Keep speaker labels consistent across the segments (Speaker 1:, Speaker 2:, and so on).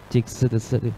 Speaker 1: 是的，是的。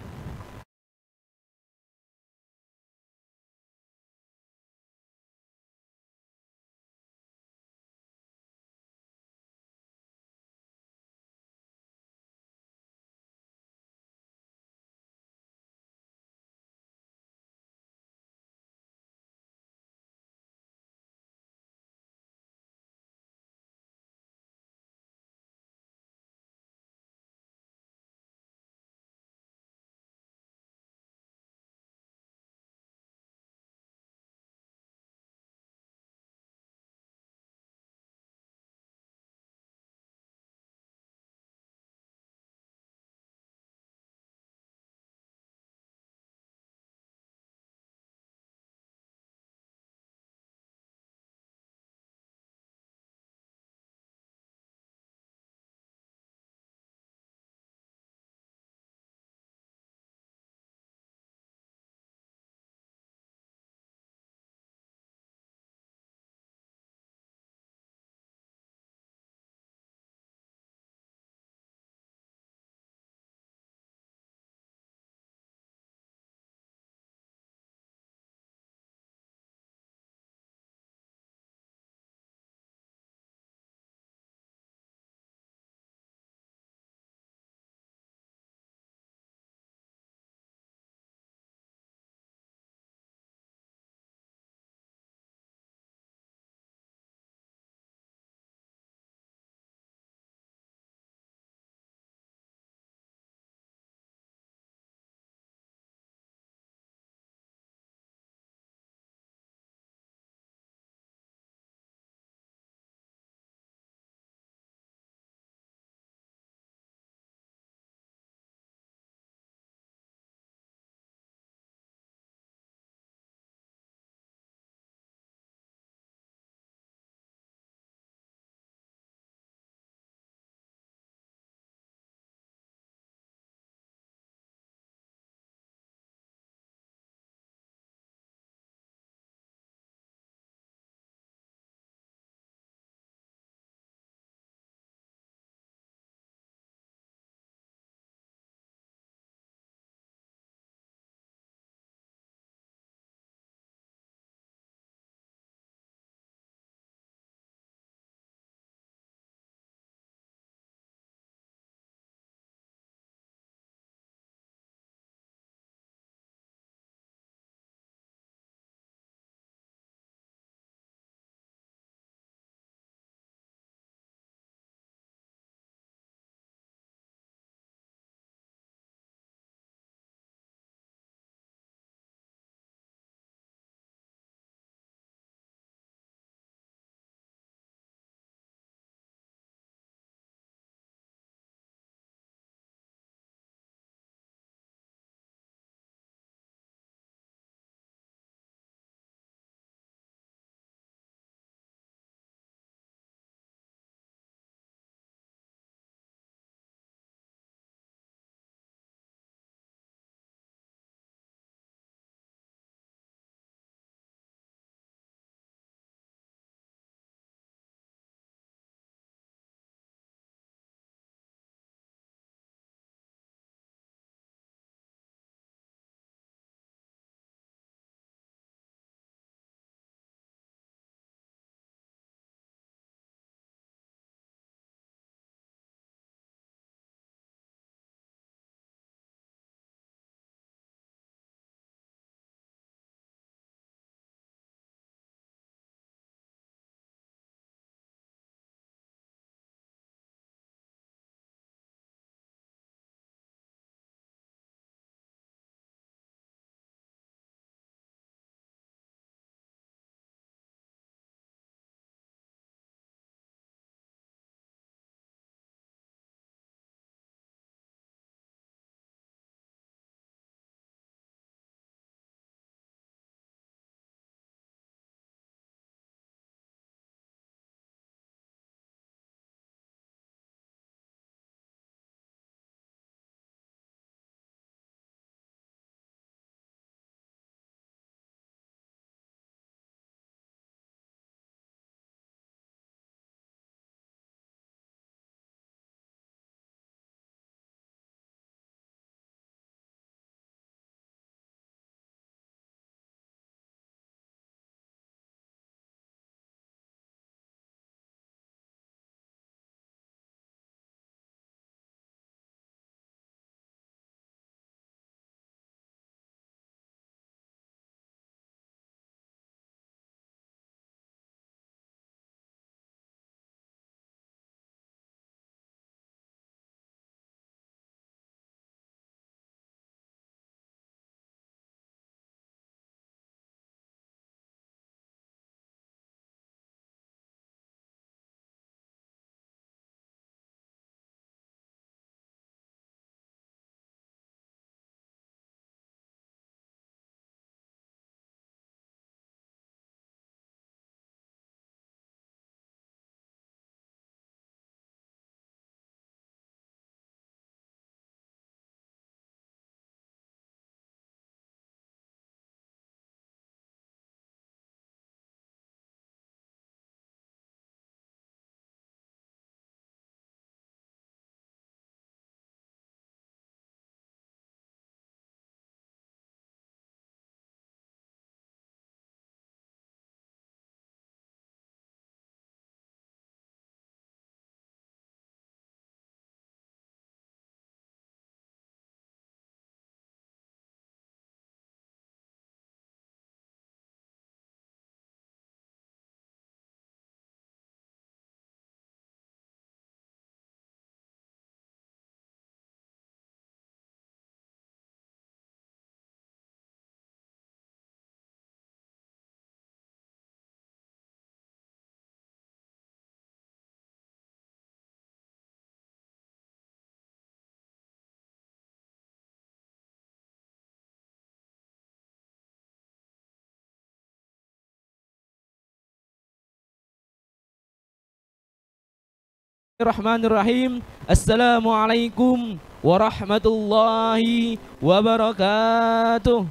Speaker 1: Bismillahirrahmanirrahim. Assalamualaikum warahmatullahi wabarakatuh.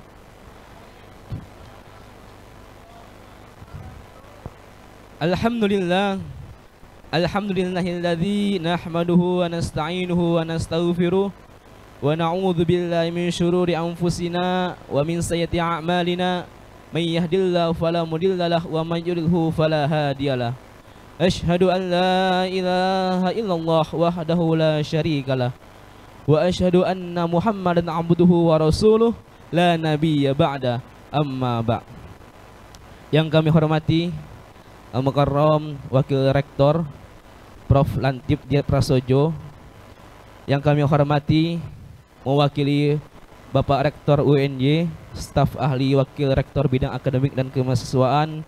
Speaker 1: Alhamdulillah. Alhamdulillahilladzi nahmaduhu wa nasta'inuhu wa nastaghfiruh wa na'udzu billahi min syururi anfusina wa min sayyiati a'malina. May yahdihillahu fala mudhillalah wa may yudhlilhu fala hadiyalah. Asyhadu an la ilaha illallah wahdahu la syarikalah wa asyhadu anna Muhammadan abduhu wa rasuluh la nabiyya ba'da, amma ba'. Yang kami hormati Al-Mukarram Wakil Rektor Prof. Lantip Diat Prasojo, yang kami hormati mewakili Bapak Rektor UNY, staf ahli Wakil Rektor Bidang Akademik dan Kemahasiswaan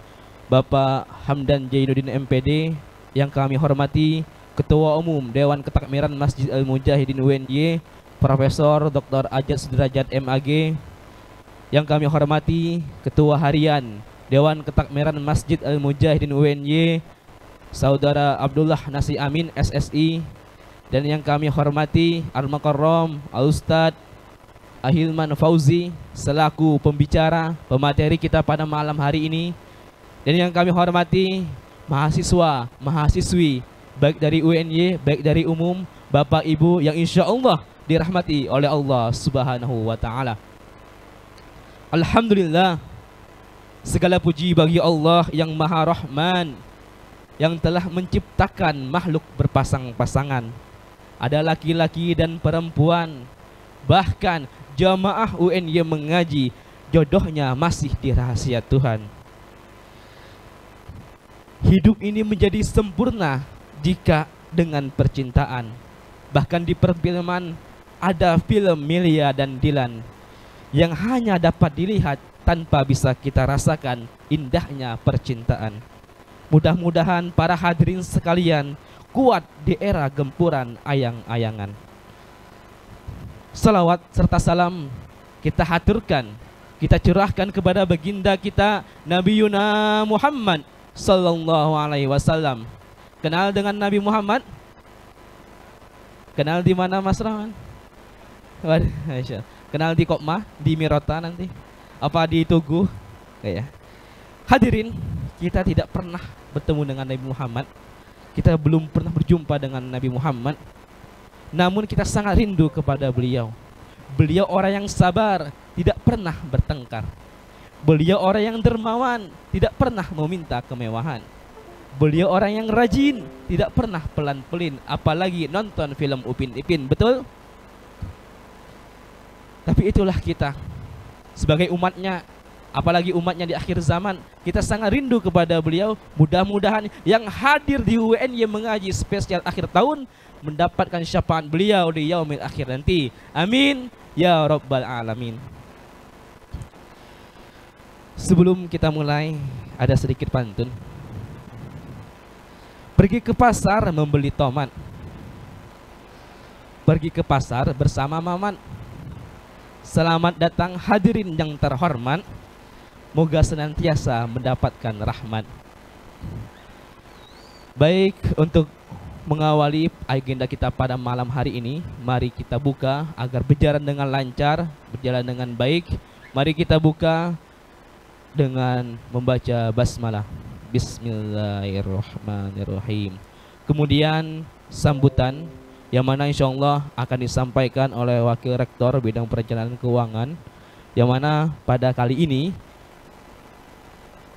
Speaker 1: Bapak Hamdan Jainuddin MPD, yang kami hormati Ketua Umum Dewan Ketakmiran Masjid Al-Mujahidin UNY Profesor Dr. Ajat Sudrajat MAG, yang kami hormati Ketua Harian Dewan Ketakmiran Masjid Al-Mujahidin UNY Saudara Abdullah Nasi Amin SSI, dan yang kami hormati Al-Mukarram Al-Ustadz Ahilman Fauzi selaku pembicara pemateri kita pada malam hari ini, dan yang kami hormati mahasiswa, mahasiswi baik dari UNY, baik dari umum, Bapak Ibu yang insya Allah dirahmati oleh Allah Subhanahu wa Ta'ala. Alhamdulillah, segala puji bagi Allah yang Maha Rahman, yang telah menciptakan makhluk berpasang-pasangan, ada laki-laki dan perempuan, bahkan jamaah UNY mengaji jodohnya masih di rahasia Tuhan. Hidup ini menjadi sempurna jika dengan percintaan. Bahkan di perfilman ada film Melia dan Dylan yang hanya dapat dilihat tanpa bisa kita rasakan indahnya percintaan. Mudah-mudahan para hadirin sekalian kuat di era gempuran ayang-ayangan. Salawat serta salam kita haturkan, kita curahkan kepada baginda kita Nabi Yuna Muhammad Sallallahu alaihi wasallam. Kenal dengan Nabi Muhammad? Kenal di mana Mas Rahman? Kenal di Kokma, di Mirota nanti? Apa di Tugu? Ya. Hadirin, kita tidak pernah bertemu dengan Nabi Muhammad. Kita belum pernah berjumpa dengan Nabi Muhammad. Namun kita sangat rindu kepada beliau. Beliau orang yang sabar, tidak pernah bertengkar. Beliau orang yang dermawan, tidak pernah meminta kemewahan. Beliau orang yang rajin, tidak pernah pelan-pelin, apalagi nonton film Upin Ipin, betul? Tapi itulah kita sebagai umatnya, apalagi umatnya di akhir zaman. Kita sangat rindu kepada beliau. Mudah-mudahan yang hadir di UNY mengaji spesial akhir tahun mendapatkan syafaat beliau di yaumil akhir nanti. Amin ya rabbal alamin. Sebelum kita mulai, ada sedikit pantun. Pergi ke pasar membeli tomat, pergi ke pasar bersama Maman. Selamat datang hadirin yang terhormat, moga senantiasa mendapatkan rahmat. Baik, untuk mengawali agenda kita pada malam hari ini, mari kita buka agar berjalan dengan lancar, berjalan dengan baik. Mari kita buka dengan membaca basmalah. Bismillahirrahmanirrahim. Kemudian sambutan yang mana insya Allah akan disampaikan oleh Wakil Rektor Bidang Perencanaan Keuangan, yang mana pada kali ini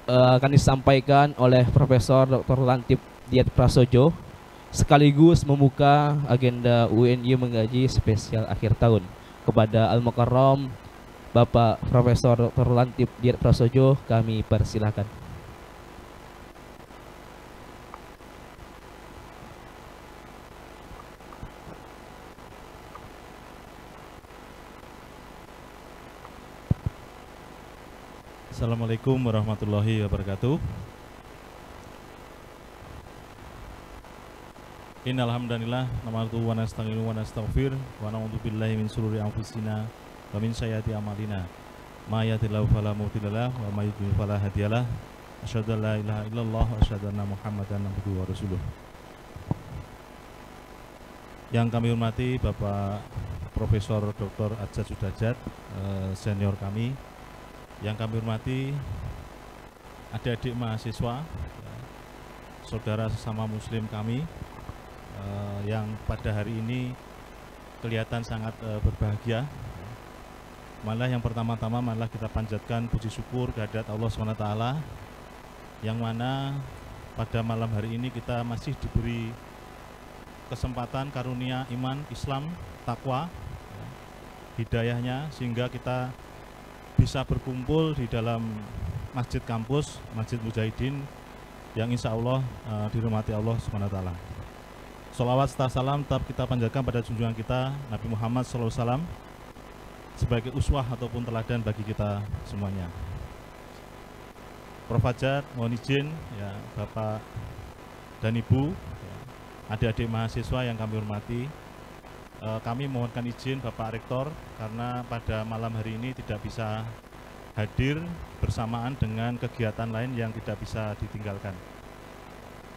Speaker 1: akan disampaikan oleh Profesor Dr. Lantip Diat Prasojo, sekaligus membuka agenda UNY mengaji spesial akhir tahun. Kepada Al-Mukarram Bapak Profesor Dr. Lantip Diat Prasojo kami persilahkan.
Speaker 2: Assalamualaikum warahmatullahi wabarakatuh. Innal hamdanillah nahmaduhu wa nasta'inuhu wa nastaghfiruh wa na'udzu billahi min shururi anfusina wa min sayyiati a'malina. May yahdihillahu fala mudhillalah wa may yudhlil fala hadiyalah. Asyhadu an la ilaha illallah wa asyhadu anna Muhammadan abduhu wa rasuluh. Yang kami hormati Bapak Profesor Dr. Adjad Sudajat, senior kami. Yang kami hormati adik-adik mahasiswa, saudara sesama muslim kami, yang pada hari ini kelihatan sangat berbahagia. Malah yang pertama-tama malah kita panjatkan puji syukur kehadirat Allah SWT, yang mana pada malam hari ini kita masih diberi kesempatan karunia iman, Islam, takwa, hidayahnya, sehingga kita bisa berkumpul di dalam masjid kampus, Masjid Mujahidin, yang insya Allah dirahmati Allah SWT. Sholawat serta salam tetap kita panjatkan pada junjungan kita Nabi Muhammad SAW sebagai uswah ataupun teladan bagi kita semuanya. Prof. Adjad, mohon izin ya Bapak dan Ibu, ya, adik-adik mahasiswa yang kami hormati, kami mohonkan izin Bapak Rektor karena pada malam hari ini tidak bisa hadir bersamaan dengan kegiatan lain yang tidak bisa ditinggalkan,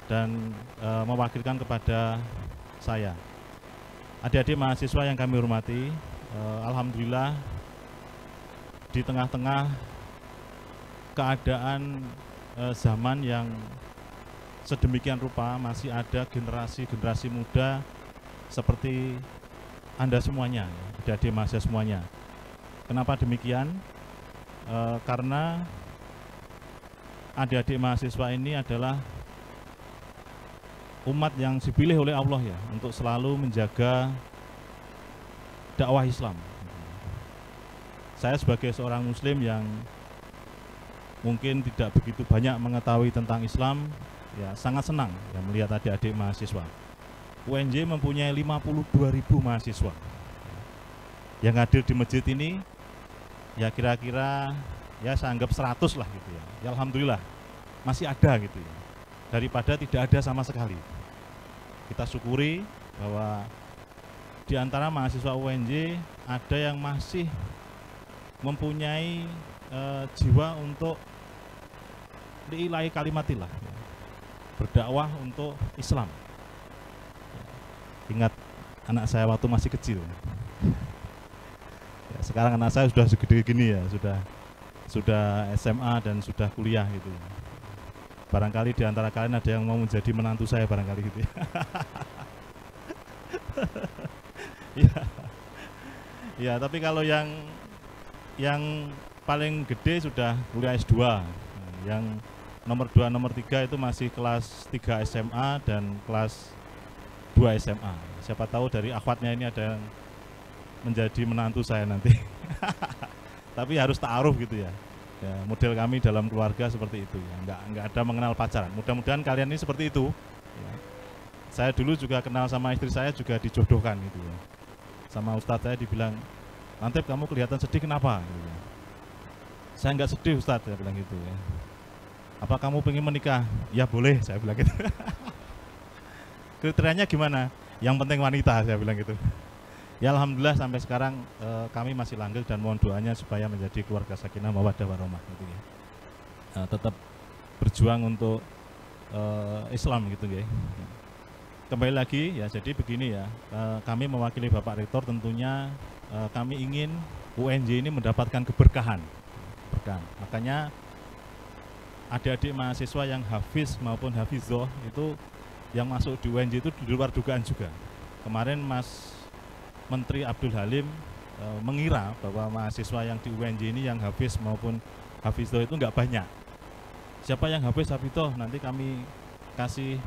Speaker 2: dan mewakilkan kepada saya. Adik-adik mahasiswa yang kami hormati, alhamdulillah di tengah-tengah keadaan zaman yang sedemikian rupa masih ada generasi-generasi muda seperti Anda semuanya, adik-adik mahasiswa semuanya. Kenapa demikian? Karena adik-adik mahasiswa ini adalah umat yang dipilih oleh Allah ya untuk selalu menjaga dakwah Islam. Saya sebagai seorang muslim yang mungkin tidak begitu banyak mengetahui tentang Islam, ya sangat senang ya melihat adik-adik mahasiswa. UNJ mempunyai 52.000 mahasiswa yang hadir di masjid ini, ya kira-kira ya saya anggap 100 lah gitu ya. Ya alhamdulillah masih ada gitu ya, daripada tidak ada sama sekali. Kita syukuri bahwa di antara mahasiswa UNJ ada yang masih mempunyai jiwa untuk lillahi kalimatillah, berdakwah untuk Islam. Ingat anak saya waktu masih kecil ya, sekarang anak saya sudah segede gini ya, sudah SMA dan sudah kuliah gitu. Barangkali di antara kalian ada yang mau menjadi menantu saya barangkali gitu ya. Ya, tapi kalau yang paling gede sudah kuliah S2, yang nomor 2, nomor 3 itu masih kelas 3 SMA dan kelas 2 SMA. Siapa tahu dari akhwatnya ini ada yang menjadi menantu saya nanti. Tapi harus ta'aruf gitu ya. Ya, model kami dalam keluarga seperti itu ya. Enggak ada mengenal pacaran. Mudah-mudahan kalian ini seperti itu ya. Saya dulu juga kenal sama istri saya juga dijodohkan gitu ya. Sama ustadz saya dibilang, "Lantip, kamu kelihatan sedih kenapa?" Gitu. Saya nggak sedih ustadz, saya bilang gitu ya. "Apa kamu pengen menikah?" "Ya boleh," saya bilang gitu. "Kriterianya gimana?" "Yang penting wanita," saya bilang gitu. Ya alhamdulillah sampai sekarang kami masih langgeng dan mohon doanya supaya menjadi keluarga sakinah mawaddah warahmah gitu ya. Tetap berjuang untuk Islam gitu ya. Kembali lagi ya, jadi begini ya, kami mewakili Bapak Rektor tentunya kami ingin UNJ ini mendapatkan keberkahan. Makanya adik-adik mahasiswa yang hafiz maupun hafizah itu yang masuk di UNJ itu di luar dugaan juga. Kemarin Mas Menteri Abdul Halim mengira bahwa mahasiswa yang di UNJ ini yang hafiz maupun hafizah itu enggak banyak. Siapa yang hafiz hafizah nanti kami kasih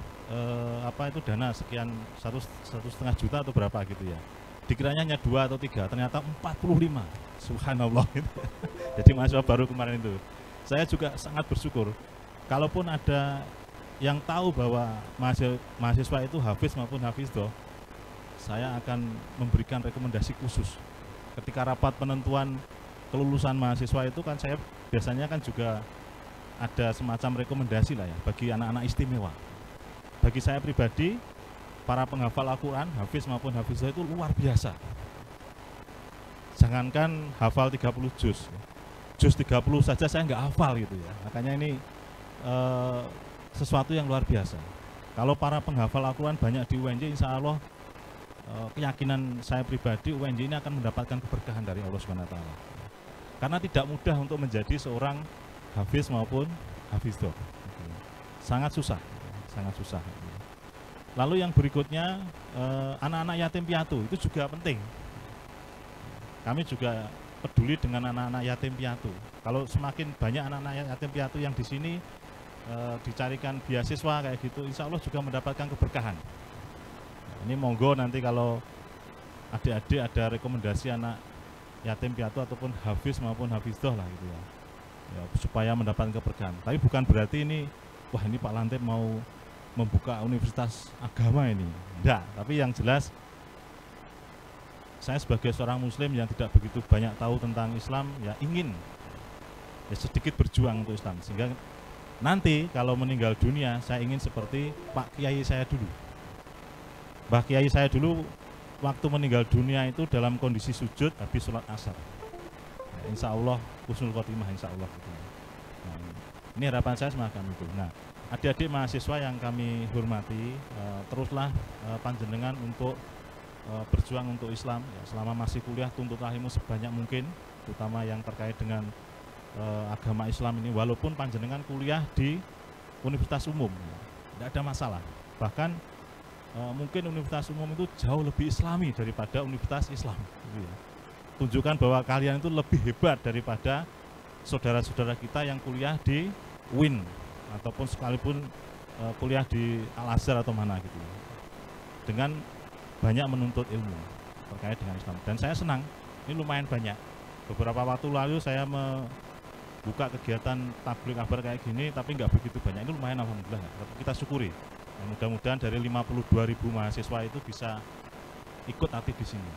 Speaker 2: dana sekian 1,5 juta atau berapa gitu ya. Dikiranya hanya 2 atau 3, ternyata 45. Subhanallah gitu. Jadi mahasiswa baru kemarin itu. Saya juga sangat bersyukur. Kalaupun ada yang tahu bahwa mahasiswa itu hafiz maupun hafizah, saya akan memberikan rekomendasi khusus. Ketika rapat penentuan kelulusan mahasiswa itu kan saya biasanya kan juga ada semacam rekomendasi lah ya bagi anak-anak istimewa. Bagi saya pribadi, para penghafal Al-Quran, hafiz maupun hafizah itu luar biasa. Jangankan hafal 30 juz 30 saja saya nggak hafal gitu ya. Makanya ini sesuatu yang luar biasa. Kalau para penghafal Al-Quran banyak di UNJ, insya Allah keyakinan saya pribadi UNJ ini akan mendapatkan keberkahan dari Allah Subhanahu wa taala. Karena tidak mudah untuk menjadi seorang hafiz maupun hafidzoh. Sangat susah, sangat susah. Lalu yang berikutnya anak-anak yatim piatu itu juga penting. Kami juga peduli dengan anak-anak yatim piatu. Kalau semakin banyak anak-anak yatim piatu yang di sini dicarikan beasiswa kayak gitu, insya Allah juga mendapatkan keberkahan. Ini monggo nanti kalau adik-adik ada rekomendasi anak yatim piatu ataupun hafiz maupun hafidzoh lah gitu ya, supaya mendapatkan keberkahan. Tapi bukan berarti ini, wah ini Pak Lantip mau membuka universitas agama ini, enggak. Tapi yang jelas saya sebagai seorang muslim yang tidak begitu banyak tahu tentang Islam, ya ingin ya sedikit berjuang untuk Islam, sehingga nanti kalau meninggal dunia saya ingin seperti Pak Kiai saya dulu. Mbah Kiai saya dulu waktu meninggal dunia itu dalam kondisi sujud habis sholat asar. Ya, insya Allah husnul khotimah, insya Allah. Nah, ini harapan saya semacam itu. Nah, adik-adik mahasiswa yang kami hormati, teruslah panjenengan untuk berjuang untuk Islam. Ya, selama masih kuliah tuntutlah ilmu sebanyak mungkin, terutama yang terkait dengan agama Islam ini. Walaupun panjenengan kuliah di universitas umum, ya, tidak ada masalah. Bahkan mungkin universitas umum itu jauh lebih islami daripada universitas Islam. Tunjukkan bahwa kalian itu lebih hebat daripada saudara-saudara kita yang kuliah di UIN ataupun sekalipun kuliah di Al-Azhar atau mana gitu. Dengan banyak menuntut ilmu terkait dengan Islam. Dan saya senang, ini lumayan banyak. Beberapa waktu lalu saya membuka kegiatan tabligh akbar kayak gini, tapi nggak begitu banyak. Ini lumayan, alhamdulillah. Kita syukuri. Mudah-mudahan dari 52.000 mahasiswa itu bisa ikut aktif di sini,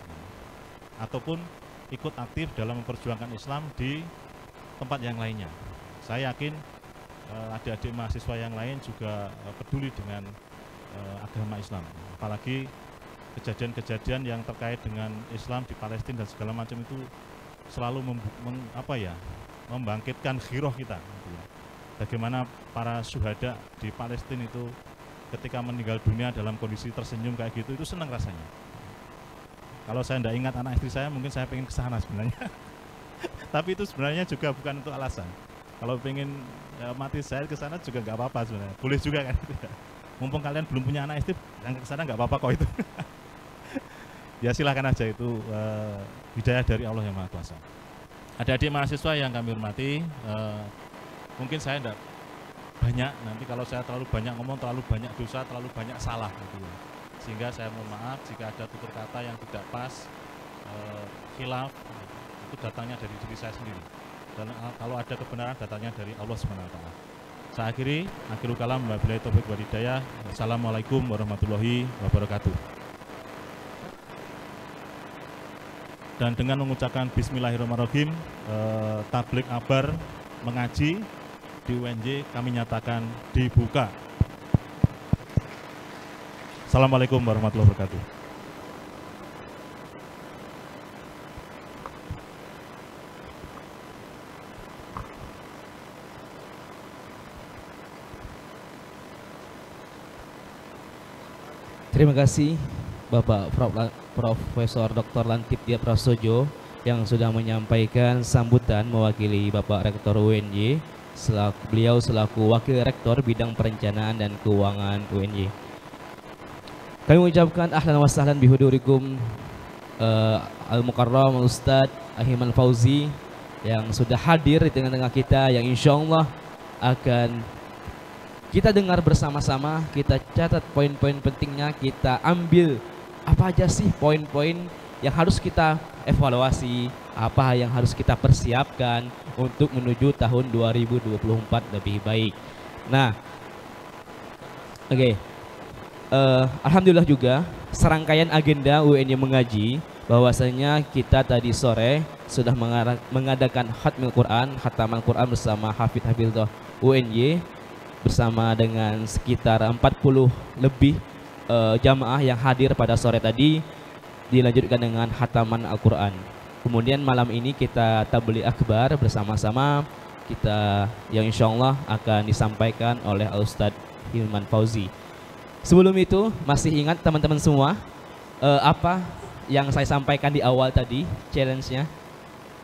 Speaker 2: ataupun ikut aktif dalam memperjuangkan Islam di tempat yang lainnya. Saya yakin adik-adik mahasiswa yang lain juga peduli dengan agama Islam. Apalagi kejadian-kejadian yang terkait dengan Islam di Palestina dan segala macam itu selalu membangkitkan khiroh kita. Bagaimana para syuhada di Palestina itu ketika meninggal dunia dalam kondisi tersenyum kayak gitu, itu senang rasanya. Kalau saya tidak ingat anak istri saya, mungkin saya pengen ke sana sebenarnya. Tapi itu sebenarnya juga bukan untuk alasan. Kalau pengen mati saya ke sana juga nggak apa-apa sebenarnya. Boleh juga kan? Mumpung kalian belum punya anak istri, yang ke sana nggak apa-apa kok itu. Ya silahkan aja, itu hidayah dari Allah yang Maha Kuasa. Adik-adik mahasiswa yang kami hormati, mungkin saya tidak banyak, nanti kalau saya terlalu banyak ngomong, terlalu banyak dosa, terlalu banyak salah gitu ya. Sehingga saya mohon maaf jika ada tutur kata yang tidak pas, khilaf, itu datangnya dari diri saya sendiri. Dan kalau ada kebenaran datangnya dari Allah Subhanahu wa taala. Saya akhiri, akhirul kalam, wabillahi taufiq wal hidayah. Wassalamualaikum warahmatullahi wabarakatuh. Dan dengan mengucapkan bismillahirrahmanirrahim, tabligh akbar mengaji di UNJ kami nyatakan dibuka. Assalamualaikum warahmatullahi wabarakatuh.
Speaker 1: Terima kasih Bapak Profesor Dr. Lantip Dia Prasojo yang sudah menyampaikan sambutan mewakili Bapak Rektor UNJ. Beliau selaku Wakil Rektor Bidang Perencanaan dan Keuangan UNJ. Kami mengucapkan ahlan wa sahlan bihudurikum Al-Mukarram Ustadz Ahimad Fauzi yang sudah hadir di tengah-tengah kita, yang insya Allah akan kita dengar bersama-sama, kita catat poin-poin pentingnya, kita ambil apa aja sih poin-poin yang harus kita evaluasi, apa yang harus kita persiapkan untuk menuju tahun 2024 lebih baik. Nah, oke. Alhamdulillah juga serangkaian agenda UNJ mengaji, bahwasanya kita tadi sore sudah mengadakan khatmul Quran, khataman Quran bersama Hafidz-Hafidzoh UNJ bersama dengan sekitar 40 lebih jamaah yang hadir pada sore tadi, dilanjutkan dengan khataman Al-Quran. Kemudian malam ini kita tabligh akbar bersama-sama kita, yang insya Allah akan disampaikan oleh Ustadz Hilman Fauzi. Sebelum itu, masih ingat teman-teman semua, apa yang saya sampaikan di awal tadi, challenge-nya.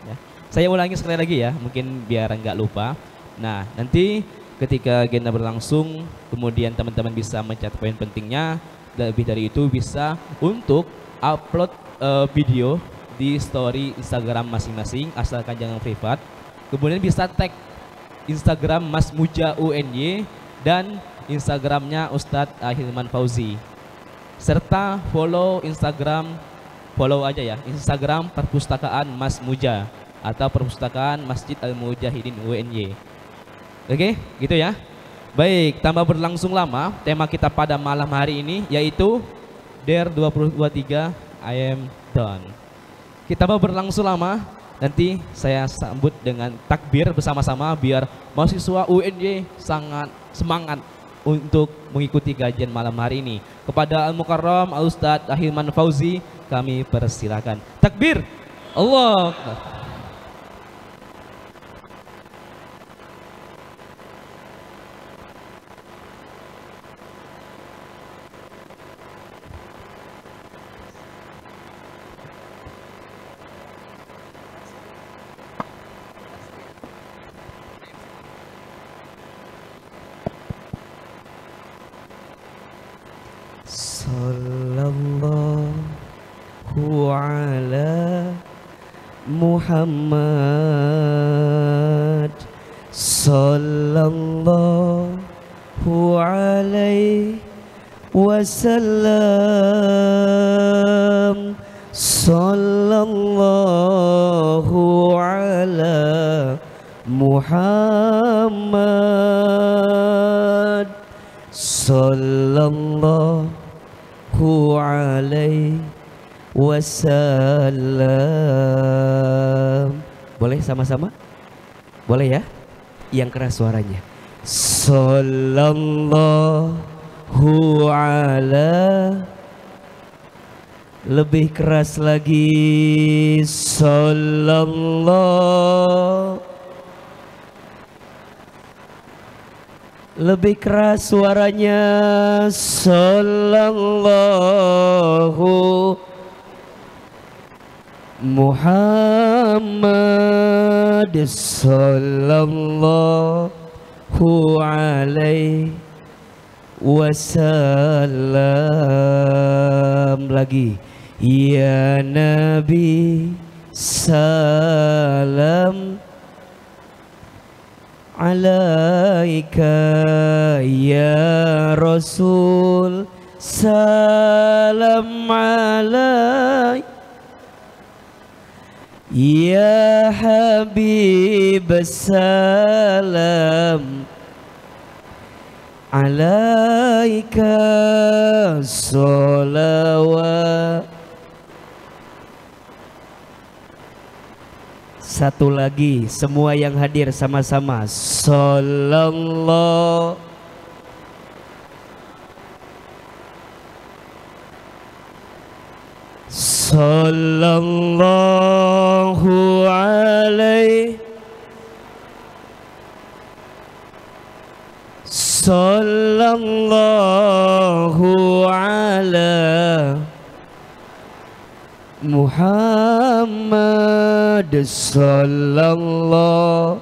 Speaker 1: Ya. Saya ulangi sekali lagi ya, mungkin biar nggak lupa. Nah, nanti ketika agenda berlangsung, kemudian teman-teman bisa mencatat poin pentingnya. Lebih dari itu bisa untuk upload video di story Instagram masing-masing, asalkan jangan privat. Kemudian bisa tag Instagram Mas Muja UNY dan Instagramnya Ustadz Hilman Fauzi. Serta follow aja ya, Instagram Perpustakaan Mas Muja atau Perpustakaan Masjid Al-Mujahidin UNY. Oke, gitu ya. Baik, tanpa berlangsung lama, tema kita pada malam hari ini yaitu DARE 2023 I am done. Kita mau berlangsung lama, nanti saya sambut dengan takbir bersama-sama biar mahasiswa UNY sangat semangat untuk mengikuti kajian malam hari ini. Kepada Al-Mukarram Al-Ustadz Hilman Fauzi kami persilakan. Takbir! Allah Akbar. Sallallahu ala Muhammad, sallallahu alaihi wasallam, sallallahu ala Muhammad, sallallahu alaihi wasallam. Boleh sama-sama? Boleh ya? Yang keras suaranya. Sallallahu ala. Lebih keras lagi. Sallallahu. Lebih keras suaranya. Sallallahu Muhammad, sallallahu alaihi wasallam. Lagi. Ya Nabi salam alaika, ya Rasul salam alaika, ya Habib salam alaika, salawat. Satu lagi, semua yang hadir sama-sama. Sallallahu sallallahu alaihi, sallallahu ala Muhammad, sallallahu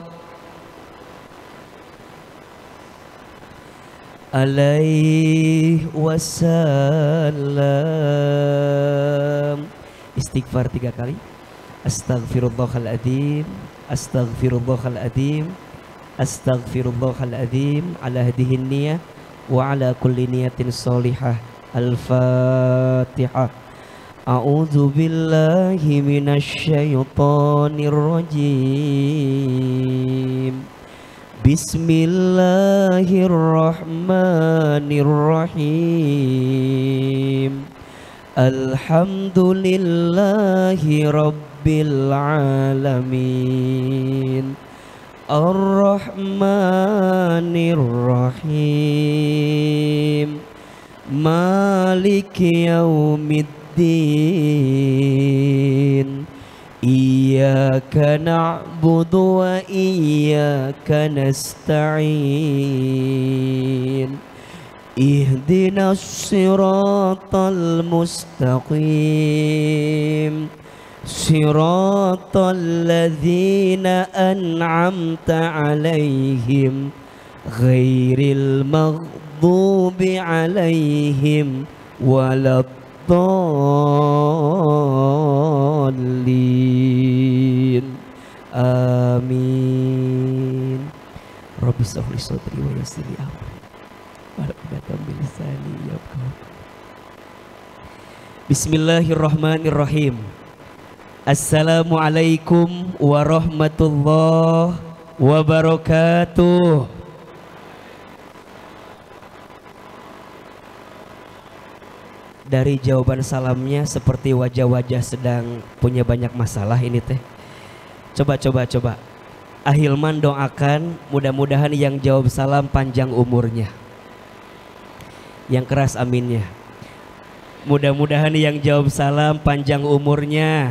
Speaker 1: alaihi wasallam. Istighfar 3 kali. Astaghfirullahaladzim, astaghfirullahaladzim, astaghfirullahaladzim, ala hadihin niyah wa ala kulli niyatin solihah. Al-Fatihah. A'udzu billahi minasyaitonir rajim. Bismillahirrahmanirrahim. Alhamdulillahi rabbil alamin. Ar-Rahmanir Rahim. Maliki yaumiddin. Iyyaka na'budu wa iyyaka nasta'in.
Speaker 3: ihdinas siratal mustaqim siratal ladzina an'amta alaihim ghairil maghdubi alaihim waladdallin. Amin. Rabbi shrah li sadri wa yassir li amri wahlul min lisani yafqahu. Bismillahirrahmanirrahim. Assalamualaikum warahmatullahi wabarakatuh. Dari jawaban salamnya seperti wajah-wajah sedang punya banyak masalah ini teh. Coba. Ahilman doakan mudah-mudahan yang jawab salam panjang umurnya. Yang keras aminnya. Mudah-mudahan yang jawab salam panjang umurnya.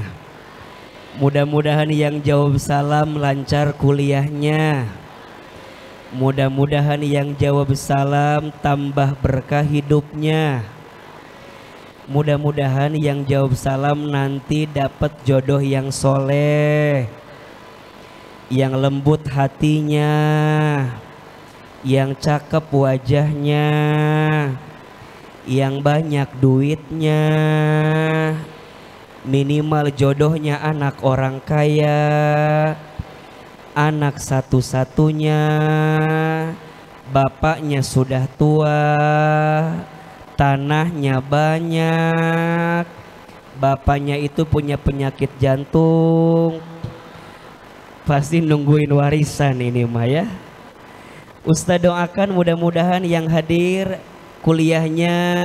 Speaker 3: Mudah-mudahan yang jawab salam lancar kuliahnya. Mudah-mudahan yang jawab salam tambah berkah hidupnya. Mudah-mudahan yang jawab salam nanti dapat jodoh yang soleh, yang lembut hatinya, yang cakep wajahnya, yang banyak duitnya, minimal jodohnya anak orang kaya, anak satu-satunya, bapaknya sudah tua, tanahnya banyak, bapaknya itu punya penyakit jantung, pasti nungguin warisan ini mah ya. Ustaz doakan mudah-mudahan yang hadir kuliahnya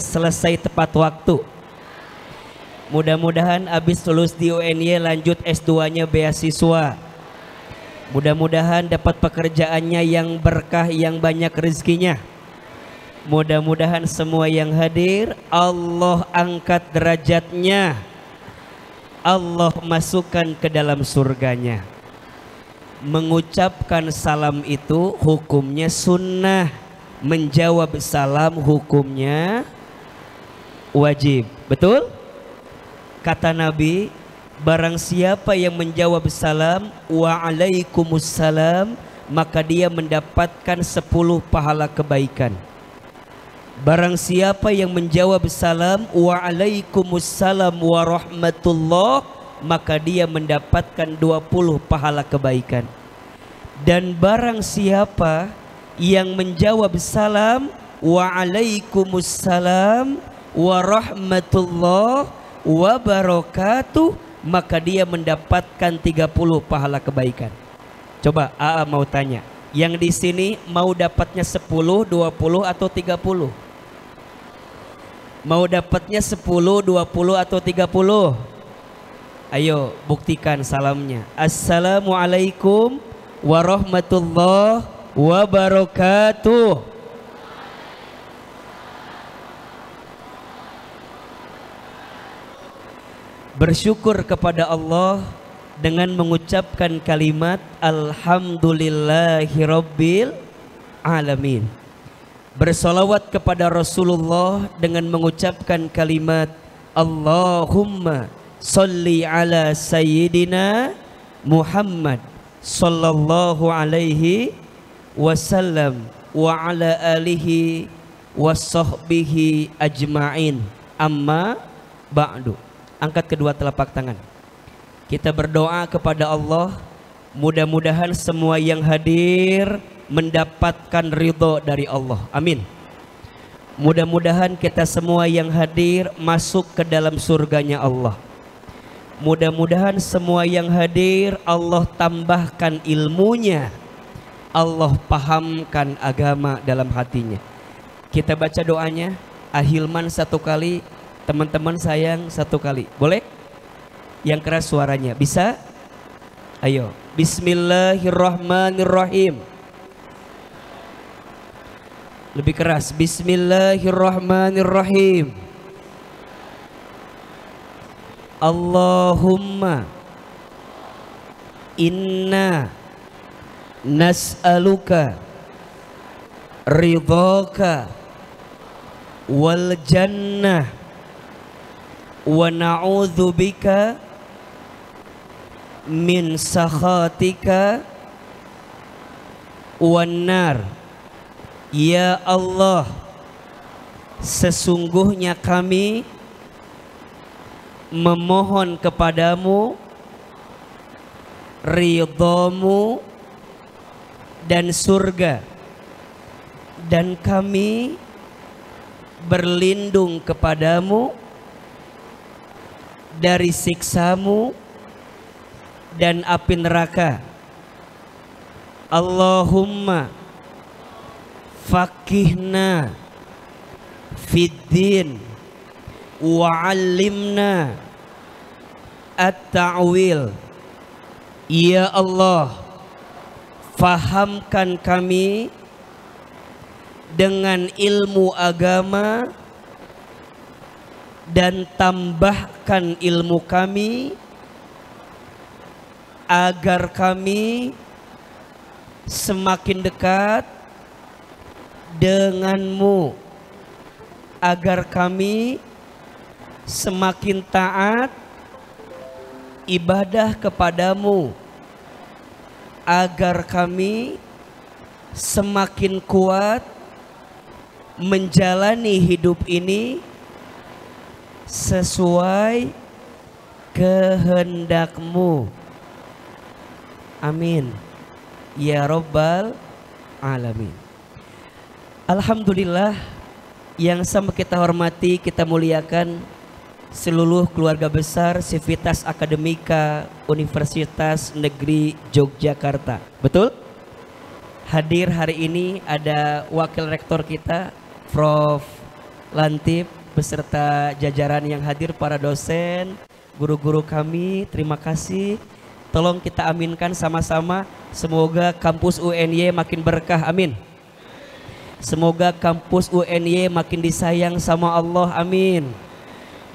Speaker 3: selesai tepat waktu. Mudah-mudahan habis lulus di UNY lanjut S2-nya beasiswa. Mudah-mudahan dapat pekerjaannya yang berkah, yang banyak rezekinya. Mudah-mudahan semua yang hadir Allah angkat derajatnya, Allah masukkan ke dalam surganya. Mengucapkan salam itu hukumnya sunnah, menjawab salam hukumnya wajib. Betul? Kata Nabi, barang siapa yang menjawab salam waalaikumsalam, maka dia mendapatkan 10 pahala kebaikan. Barang siapa yang menjawab salam waalaikumsalam warahmatullah, maka dia mendapatkan 20 pahala kebaikan. Dan barang siapa yang menjawab salam waalaikumsalam warahmatullah wabarakatuh, maka dia mendapatkan 30 pahala kebaikan. Coba AA mau tanya, yang di sini mau dapatnya 10, 20 atau 30? Mau dapatnya 10, 20 atau 30? Ayo buktikan salamnya. Assalamualaikum warahmatullahi wabarakatuh. Bersyukur kepada Allah dengan mengucapkan kalimat Alhamdulillahirabbil alamin. Bersolawat kepada Rasulullah dengan mengucapkan kalimat Allahumma salli ala sayyidina Muhammad sallallahu alaihi wasallam wa ala alihi wasahbihi ajma'in. Amma ba'du. Angkat kedua telapak tangan. Kita berdoa kepada Allah, mudah-mudahan semua yang hadir mendapatkan ridho dari Allah. Amin. Mudah-mudahan kita semua yang hadir masuk ke dalam surganya Allah. Mudah-mudahan semua yang hadir Allah tambahkan ilmunya, Allah pahamkan agama dalam hatinya. Kita baca doanya, Ahilman 1 kali, teman-teman sayang 1 kali. Boleh? Yang keras suaranya. Bisa? Ayo. Bismillahirrahmanirrahim. Lebih keras. Bismillahirrahmanirrahim. Allahumma inna nas'aluka ridhaka wal jannah wa na'udzubika min sakhatika wan nar. Ya Allah, sesungguhnya kami memohon kepadamu ridhamu dan surga, dan kami berlindung kepadamu dari siksamu dan api neraka. Allahumma faqihna fiddin wa 'allimna at-ta'wil. Ya Allah, fahamkan kami dengan ilmu agama dan tambahkan ilmu kami agar kami semakin dekat denganmu, agar kami semakin taat ibadah kepadamu, agar kami semakin kuat menjalani hidup ini sesuai kehendakmu. Amin ya Rabbal Alamin. Alhamdulillah, yang sama kita hormati, kita muliakan seluruh keluarga besar Civitas Akademika Universitas Negeri Yogyakarta. Betul? Hadir hari ini ada wakil rektor kita Prof. Lantip beserta jajaran yang hadir, para dosen, guru-guru kami, terima kasih. Tolong kita aminkan sama-sama, semoga kampus UNY makin berkah, amin. Semoga kampus UNY makin disayang sama Allah, amin.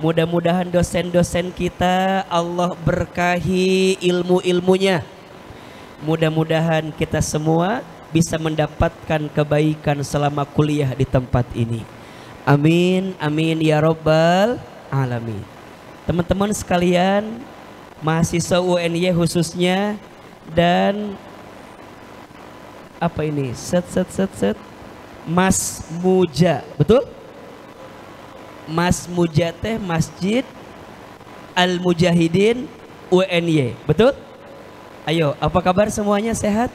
Speaker 3: Mudah-mudahan dosen-dosen kita Allah berkahi ilmu-ilmunya. Mudah-mudahan kita semua bisa mendapatkan kebaikan selama kuliah di tempat ini. Amin, amin ya Rabbal Alamin. Teman-teman sekalian, mahasiswa UNY khususnya, dan apa ini? Mas Muja, betul? Mas Muja teh Masjid Al Mujahidin UNY, betul? Ayo, apa kabar semuanya, sehat?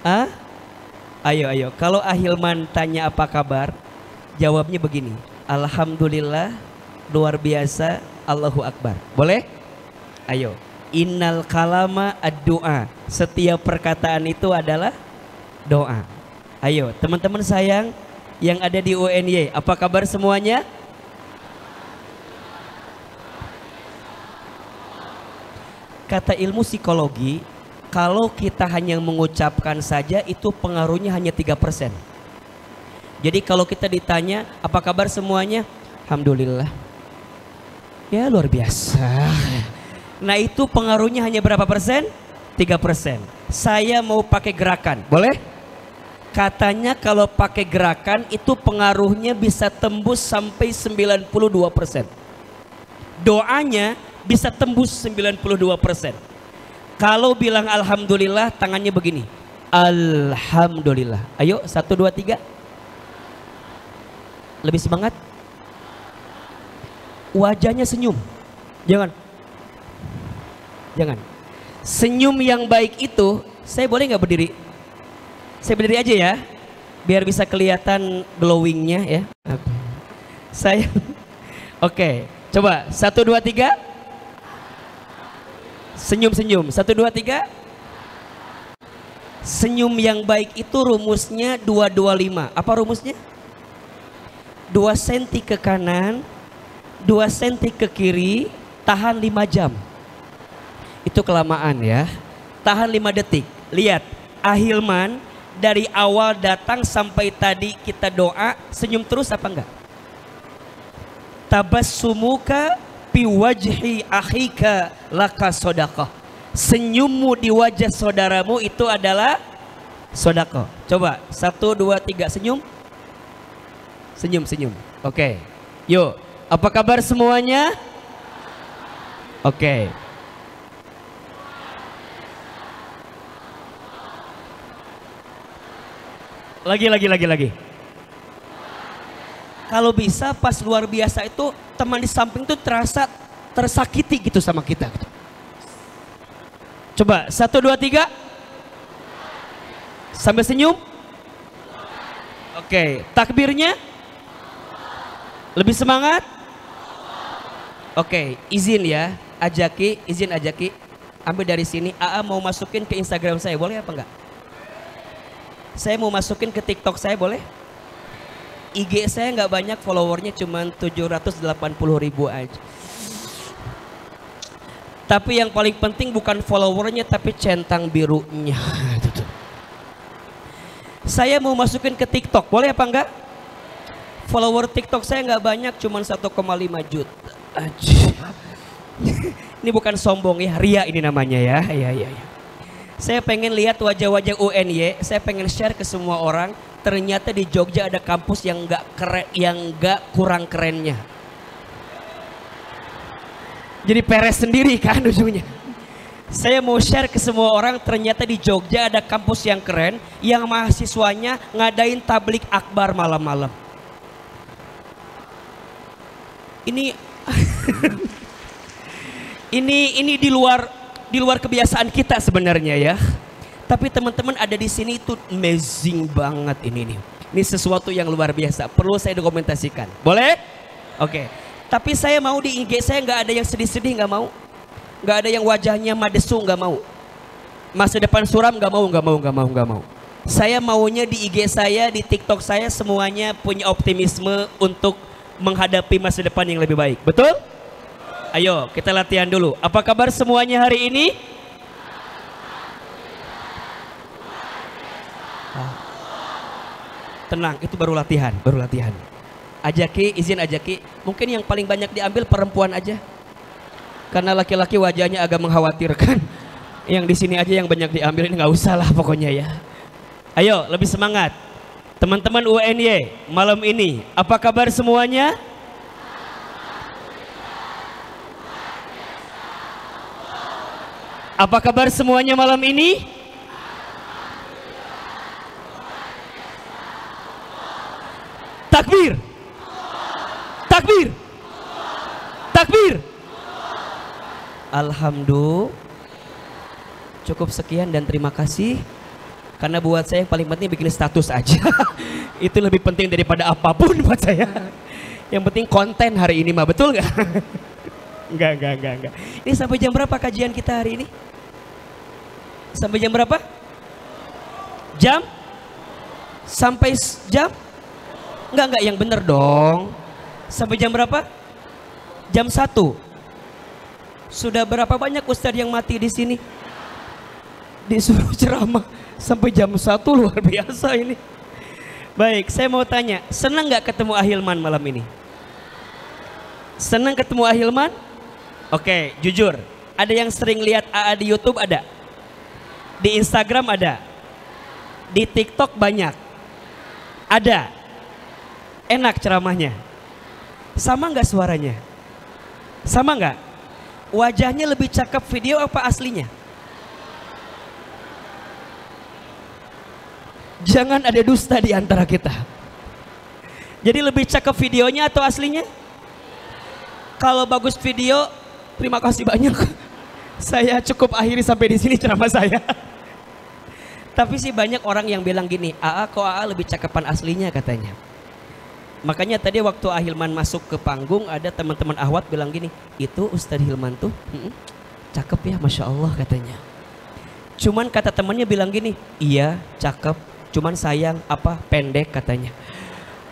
Speaker 3: Ah? Ayo. Kalau Ahilman tanya apa kabar, jawabnya begini: alhamdulillah, luar biasa, Allahu Akbar. Boleh? Ayo. Innal kalama ad-doa. Setiap perkataan itu adalah doa. Ayo, teman-teman sayang yang ada di UNY, apa kabar semuanya? Kata ilmu psikologi, kalau kita hanya mengucapkan saja itu pengaruhnya hanya 3%. Jadi kalau kita ditanya apa kabar semuanya, alhamdulillah, ya luar biasa. Nah itu pengaruhnya hanya berapa persen? 3%. Saya mau pakai gerakan, boleh? Katanya kalau pakai gerakan itu pengaruhnya bisa tembus sampai 92%. Doanya bisa tembus 92%. Kalau bilang alhamdulillah, tangannya begini. Alhamdulillah. Ayo 1, 2, 3. Lebih semangat. Wajahnya senyum. Jangan. Senyum yang baik itu, saya boleh nggak berdiri? Saya berdiri aja ya, biar bisa kelihatan glowingnya ya. Saya, oke, coba 1, 2, 3. Senyum. 1, 2, 3. Senyum yang baik itu rumusnya 225. Apa rumusnya? 2 cm ke kanan, 2 cm ke kiri, tahan 5 jam. Itu kelamaan ya. Tahan 5 detik. Lihat, Ahilman dari awal datang sampai tadi kita doa, senyum terus apa enggak? Tabassumuka fi wajhi akhika laka sodaqah. Senyummu di wajah saudaramu itu adalah sodaqah. Coba 1, 2, 3 senyum. Senyum. Oke. Yuk, apa kabar semuanya? Oke. Lagi. Kalau bisa pas luar biasa itu teman di samping tuh terasa tersakiti gitu sama kita. Coba 1, 2, 3. Sambil senyum. Oke, takbirnya lebih semangat. Oke, izin ajaki ambil dari sini. AA mau masukin ke Instagram saya, boleh apa enggak? Saya mau masukin ke TikTok saya, boleh? IG saya nggak banyak, followernya cuma 780.000 aja. Tapi yang paling penting bukan followernya, tapi centang birunya. Saya mau masukin ke TikTok, boleh apa enggak? Follower TikTok saya nggak banyak, cuma 1,5 juta aja. Ini bukan sombong ya, ria ini namanya ya. Ya. Saya pengen lihat wajah-wajah UNY, saya pengen share ke semua orang. Ternyata di Jogja ada kampus yang nggak kurang kerennya. Jadi peres sendiri kan ujungnya. Saya mau share ke semua orang, ternyata di Jogja ada kampus yang keren, yang mahasiswanya ngadain tablik akbar malam-malam. Ini di luar kebiasaan kita sebenarnya ya. Tapi teman-teman ada di sini itu amazing banget ini nih. Ini sesuatu yang luar biasa, perlu saya dokumentasikan. Boleh? Oke. Tapi saya mau di IG saya nggak ada yang sedih-sedih, nggak mau. Nggak ada yang wajahnya madesu, nggak mau. Masa depan suram, nggak mau. Saya maunya di IG saya, di TikTok saya semuanya punya optimisme untuk menghadapi masa depan yang lebih baik. Betul? Ayo kita latihan dulu. Apa kabar semuanya hari ini? Tenang, itu baru latihan. Izin ajaki. Mungkin yang paling banyak diambil perempuan aja. Karena laki-laki wajahnya agak mengkhawatirkan. Yang di sini aja yang banyak diambil, ini nggak usah lah pokoknya ya. Ayo, lebih semangat. Teman-teman UNY, malam ini apa kabar semuanya? Apa kabar semuanya malam ini? Takbir. Alhamdulillah. Cukup sekian dan terima kasih. Karena buat saya yang paling penting bikin status aja. Itu lebih penting daripada apapun buat saya. Yang penting konten hari ini mah, betul nggak? Enggak. Ini sampai jam berapa kajian kita hari ini? Sampai jam berapa? Jam? Sampai jam? Enggak, yang bener dong. Sampai jam berapa? Jam 1. Sudah berapa banyak ustadz yang mati di sini? Disuruh ceramah sampai jam 1, luar biasa ini. Baik, saya mau tanya, senang nggak ketemu Ahilman malam ini? Senang ketemu Ahilman? Oke, jujur, ada yang sering lihat AA di YouTube ada? Di Instagram ada? Di TikTok banyak? Ada? Enak ceramahnya? Sama nggak suaranya? Sama nggak? Wajahnya lebih cakep video apa aslinya? Jangan ada dusta di antara kita. Jadi lebih cakep videonya atau aslinya? Kalau bagus video, terima kasih banyak. Saya cukup akhiri sampai di sini ceramah saya. Tapi sih banyak orang yang bilang gini, AA kok AA lebih cakepan aslinya katanya. Makanya tadi waktu Ahilman masuk ke panggung, ada teman-teman Ahwat bilang gini, itu Ustadz Hilman tuh cakep ya, Masya Allah katanya. Cuman kata temannya bilang gini, iya cakep, cuman sayang pendek katanya.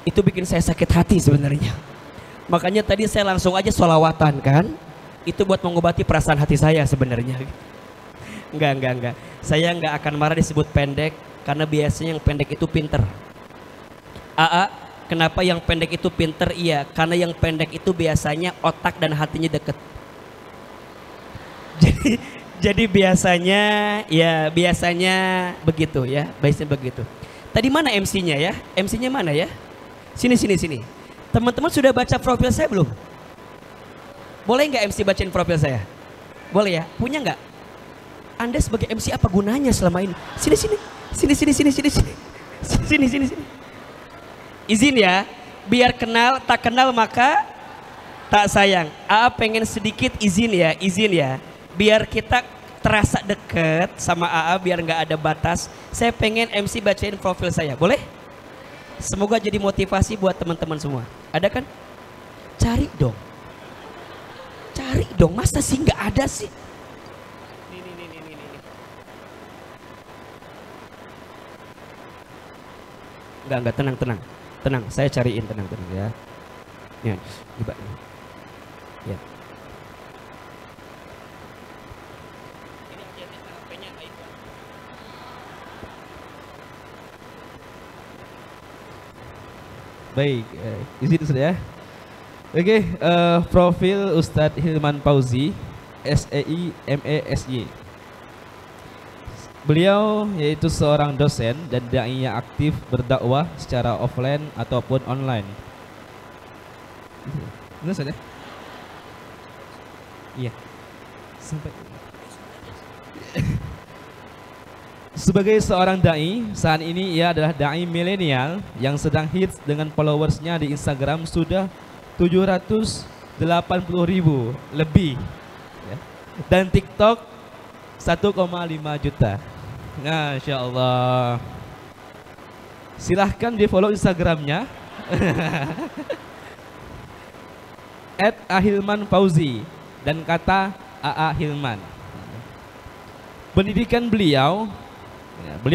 Speaker 3: Itu bikin saya sakit hati sebenarnya. Makanya tadi saya langsung aja sholawatan kan. Itu buat mengobati perasaan hati saya sebenarnya. Enggak. Saya enggak akan marah disebut pendek, karena biasanya yang pendek itu pinter. AA, kenapa yang pendek itu pinter? Iya, karena yang pendek itu biasanya otak dan hatinya deket. Jadi biasanya begitu ya, biasanya begitu. Tadi mana MC-nya ya? MC-nya mana ya? Sini. Teman-teman sudah baca profil saya belum? Boleh nggak MC bacain profil saya? Boleh ya? Punya nggak? Anda sebagai MC apa gunanya selama ini? Sini. Sini. Izin ya, biar kenal, tak kenal maka tak sayang. AA pengen sedikit izin ya. Biar kita terasa deket sama AA, biar nggak ada batas. Saya pengen MC bacain profil saya, boleh? Semoga jadi motivasi buat teman-teman semua. Ada kan? Cari dong, masa sih nggak ada sih? Nih. Enggak, tenang, saya cariin, tenang ya. Ya, coba. Ya.
Speaker 1: Baik, izin sudah ya. Oke, profil Ustadz Hilman Fauzi, SEI MESY. Beliau yaitu seorang dosen dan dai yang aktif berdakwah secara offline ataupun online. Benar saja? Iya. Sebagai seorang dai, saat ini ia adalah dai milenial yang sedang hits dengan followersnya di Instagram sudah 780.000 lebih ya. Dan TikTok 1,5 juta. Masya Allah. Silahkan di follow Instagramnya @ahilman_fauzi dan kata AA Hilman. Pendidikan beliau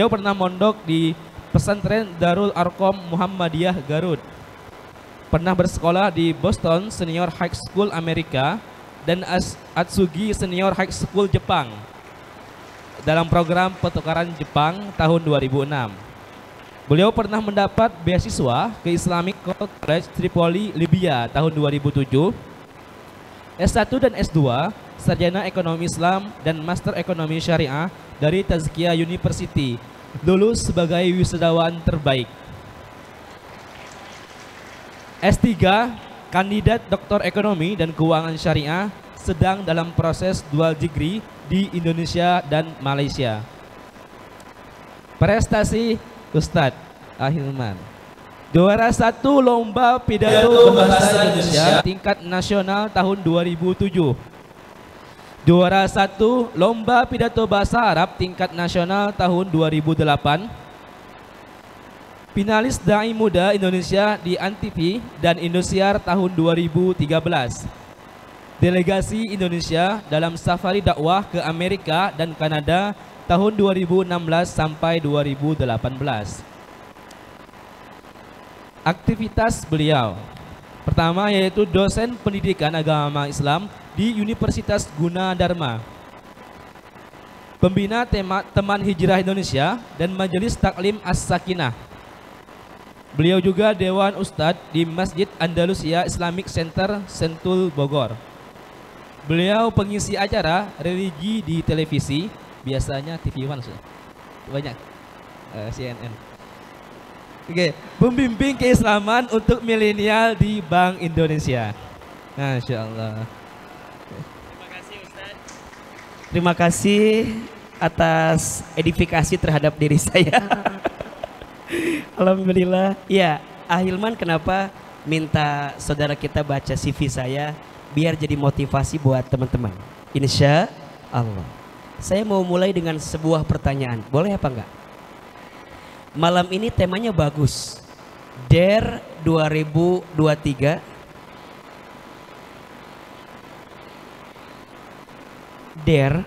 Speaker 1: pernah mondok di pesantren Darul Arqam Muhammadiyah Garut. Pernah bersekolah di Boston Senior High School Amerika dan Atsugi Senior High School Jepang dalam program pertukaran Jepang tahun 2006. Beliau pernah mendapat beasiswa ke Islamic College Tripoli, Libya tahun 2007. S1 dan S2 Sarjana Ekonomi Islam dan Master Ekonomi Syariah dari Tazkiyah University, lulus sebagai wisudawan terbaik. S3 Kandidat Doktor Ekonomi dan Keuangan Syariah, sedang dalam proses dual degree di Indonesia dan Malaysia. Prestasi Ustadz Ahilman: juara 1 Lomba Pidato Bahasa Indonesia tingkat nasional tahun 2007. Juara 1 Lomba Pidato Bahasa Arab tingkat nasional tahun 2008. Finalis Dai Muda Indonesia di Antv dan Indosiar tahun 2013. Delegasi Indonesia dalam safari dakwah ke Amerika dan Kanada tahun 2016 sampai 2018. Aktivitas beliau: pertama yaitu dosen pendidikan agama Islam di Universitas Gunadarma, pembina Teman Hijrah Indonesia dan Majelis Taklim As-Sakinah. Beliau juga Dewan Ustadz di Masjid Andalusia Islamic Center, Sentul, Bogor. Beliau pengisi acara religi di televisi, biasanya TV One, banyak CNN. Oke, pembimbing keislaman untuk milenial di Bank Indonesia. Masya Allah.
Speaker 3: Terima kasih Ustadz. Terima kasih atas edifikasi terhadap diri saya. Alhamdulillah. Ya, Ahilman kenapa minta saudara kita baca CV saya? Biar jadi motivasi buat teman-teman. Insya Allah. Saya mau mulai dengan sebuah pertanyaan. Boleh apa enggak? Malam ini temanya bagus. DARE 2023. DARE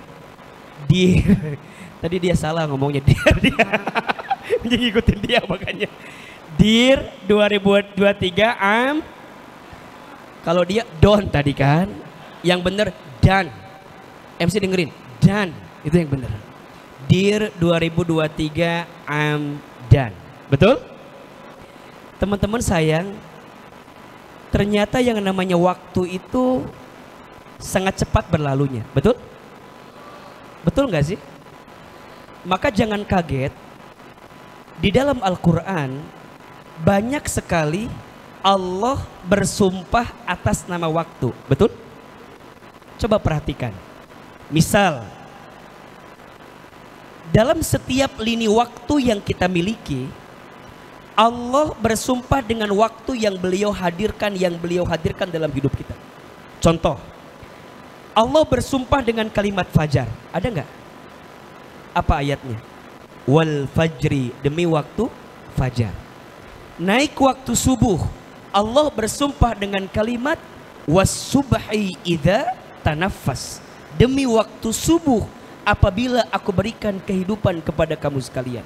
Speaker 3: di tadi dia salah ngomongnya DARE dia. Ngikutin dia makanya. DARE 2023 kalau dia don tadi kan, yang bener dan. MC dengerin, dan itu yang bener. DARE 2023 I'm done. Betul? Teman-teman sayang, ternyata yang namanya waktu itu sangat cepat berlalunya. Betul? Betul nggak sih? Maka jangan kaget, di dalam Al-Quran banyak sekali Allah bersumpah atas nama waktu, betul? Coba perhatikan. Misal, dalam setiap lini waktu yang kita miliki, Allah bersumpah dengan waktu yang beliau hadirkan dalam hidup kita. Contoh, Allah bersumpah dengan kalimat fajar. Ada nggak? Apa ayatnya? Wal fajri, demi waktu fajar. Naik waktu subuh, Allah bersumpah dengan kalimat was subhi idza tanaffas, demi waktu subuh apabila aku berikan kehidupan kepada kamu sekalian.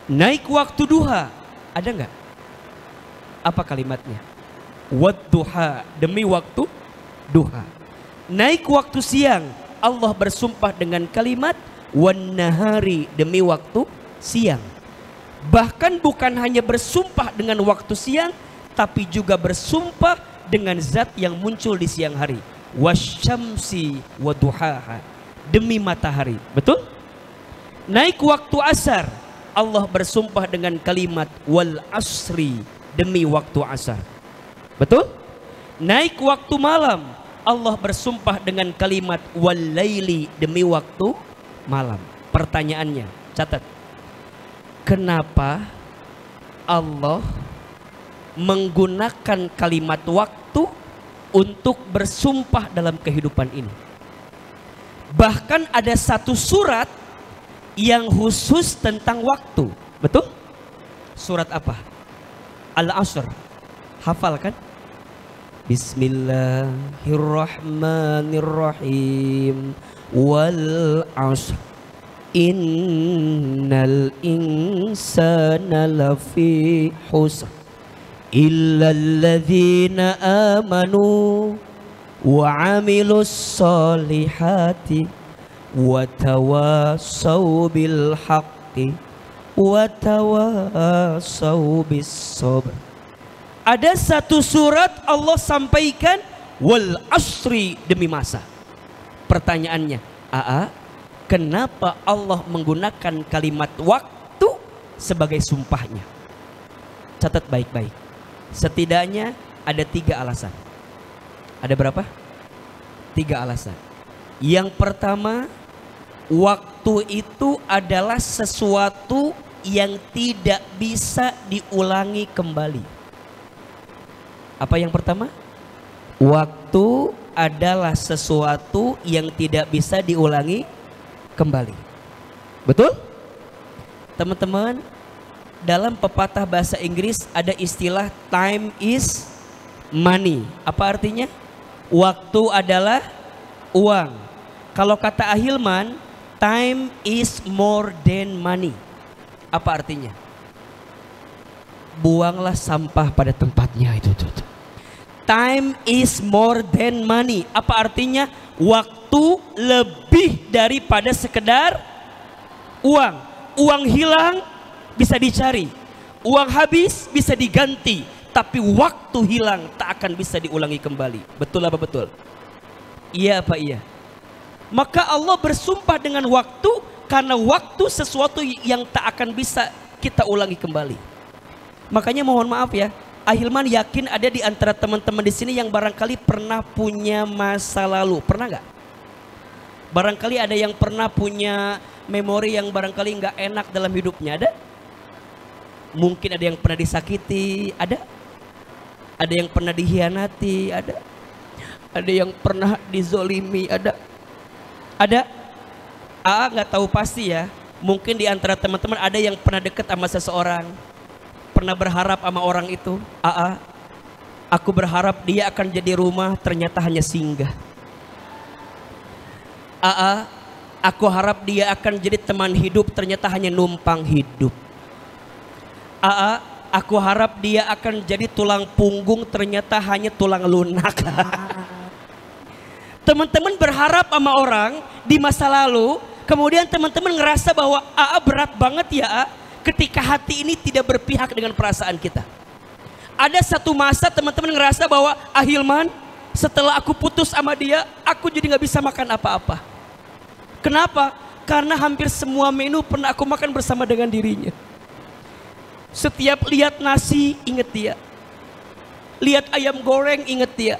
Speaker 3: Naik waktu duha, ada nggak? Apa kalimatnya? Wadduha, demi waktu duha. Naik waktu siang, Allah bersumpah dengan kalimat wan nahari, demi waktu siang. Bahkan bukan hanya bersumpah dengan waktu siang, tapi juga bersumpah dengan zat yang muncul di siang hari. Wasyamsi waduhaha, demi matahari. Betul? Naik waktu asar, Allah bersumpah dengan kalimat wal asri, demi waktu asar. Betul? Naik waktu malam, Allah bersumpah dengan kalimat wal laili, demi waktu malam. Pertanyaannya, catat. Kenapa Allah menggunakan kalimat waktu untuk bersumpah dalam kehidupan ini? Bahkan ada satu surat yang khusus tentang waktu. Betul? Surat apa? Al-Asr. Hafal kan? Bismillahirrahmanirrahim. Wal asr. Innal insana lafi husr illa alladhina amanu wa amilus solihati wa tawasaw bil haqqi wa tawasaw bis sabr. Ada satu surat Allah sampaikan wal asri, demi masa. Pertanyaannya, kenapa Allah menggunakan kalimat waktu sebagai sumpahnya? Catat baik-baik. Setidaknya ada 3 alasan. Ada berapa? 3 alasan. Yang pertama, waktu itu adalah sesuatu yang tidak bisa diulangi kembali. Apa yang pertama? Waktu adalah sesuatu yang tidak bisa diulangi kembali. Betul? Teman-teman, dalam pepatah bahasa Inggris ada istilah time is money. Apa artinya? Waktu adalah uang. Kalau kata Ahilman, time is more than money. Apa artinya? Buanglah sampah pada tempatnya itu. Time is more than money. Apa artinya? Waktu lebih daripada sekedar uang. Uang hilang bisa dicari, uang habis bisa diganti, tapi waktu hilang tak akan bisa diulangi kembali. Betul apa betul? Iya apa iya? Maka Allah bersumpah dengan waktu karena waktu sesuatu yang tak akan bisa kita ulangi kembali. Makanya mohon maaf ya, Ahilman yakin ada di antara teman-teman di sini yang barangkali pernah punya masa lalu. Pernah nggak? Barangkali ada yang pernah punya memori yang barangkali nggak enak dalam hidupnya. Ada? Mungkin ada yang pernah disakiti. Ada? Ada yang pernah dikhianati. Ada? Ada yang pernah dizolimi. Ada? Ada? Nggak tahu pasti ya. Mungkin di antara teman-teman ada yang pernah dekat sama seseorang. Pernah berharap sama orang itu, aku berharap dia akan jadi rumah, ternyata hanya singgah. Aku harap dia akan jadi teman hidup, ternyata hanya numpang hidup. Aku harap dia akan jadi tulang punggung, ternyata hanya tulang lunak. Teman-teman berharap sama orang di masa lalu, kemudian teman-teman ngerasa bahwa berat banget ya ketika hati ini tidak berpihak dengan perasaan kita. Ada satu masa teman-teman ngerasa bahwa Ahilman, setelah aku putus sama dia, aku jadi gak bisa makan apa-apa. Kenapa? Karena hampir semua menu pernah aku makan bersama dengan dirinya. Setiap lihat nasi inget dia. Lihat ayam goreng inget dia.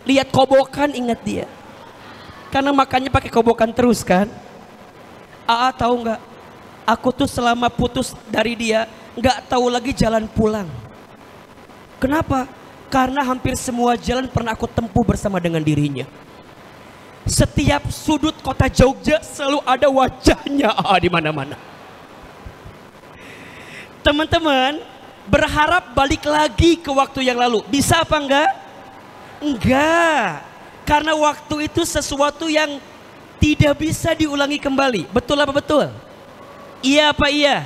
Speaker 3: Lihat kobokan inget dia. Karena makannya pakai kobokan terus kan. Aa tahu nggak? Aku tuh selama putus dari dia nggak tahu lagi jalan pulang. Kenapa? Karena hampir semua jalan pernah aku tempuh bersama dengan dirinya. Setiap sudut kota Jogja selalu ada wajahnya di mana-mana. Teman-teman berharap balik lagi ke waktu yang lalu. Bisa apa enggak? Enggak. Karena waktu itu sesuatu yang tidak bisa diulangi kembali. Betul apa betul? Iya apa iya?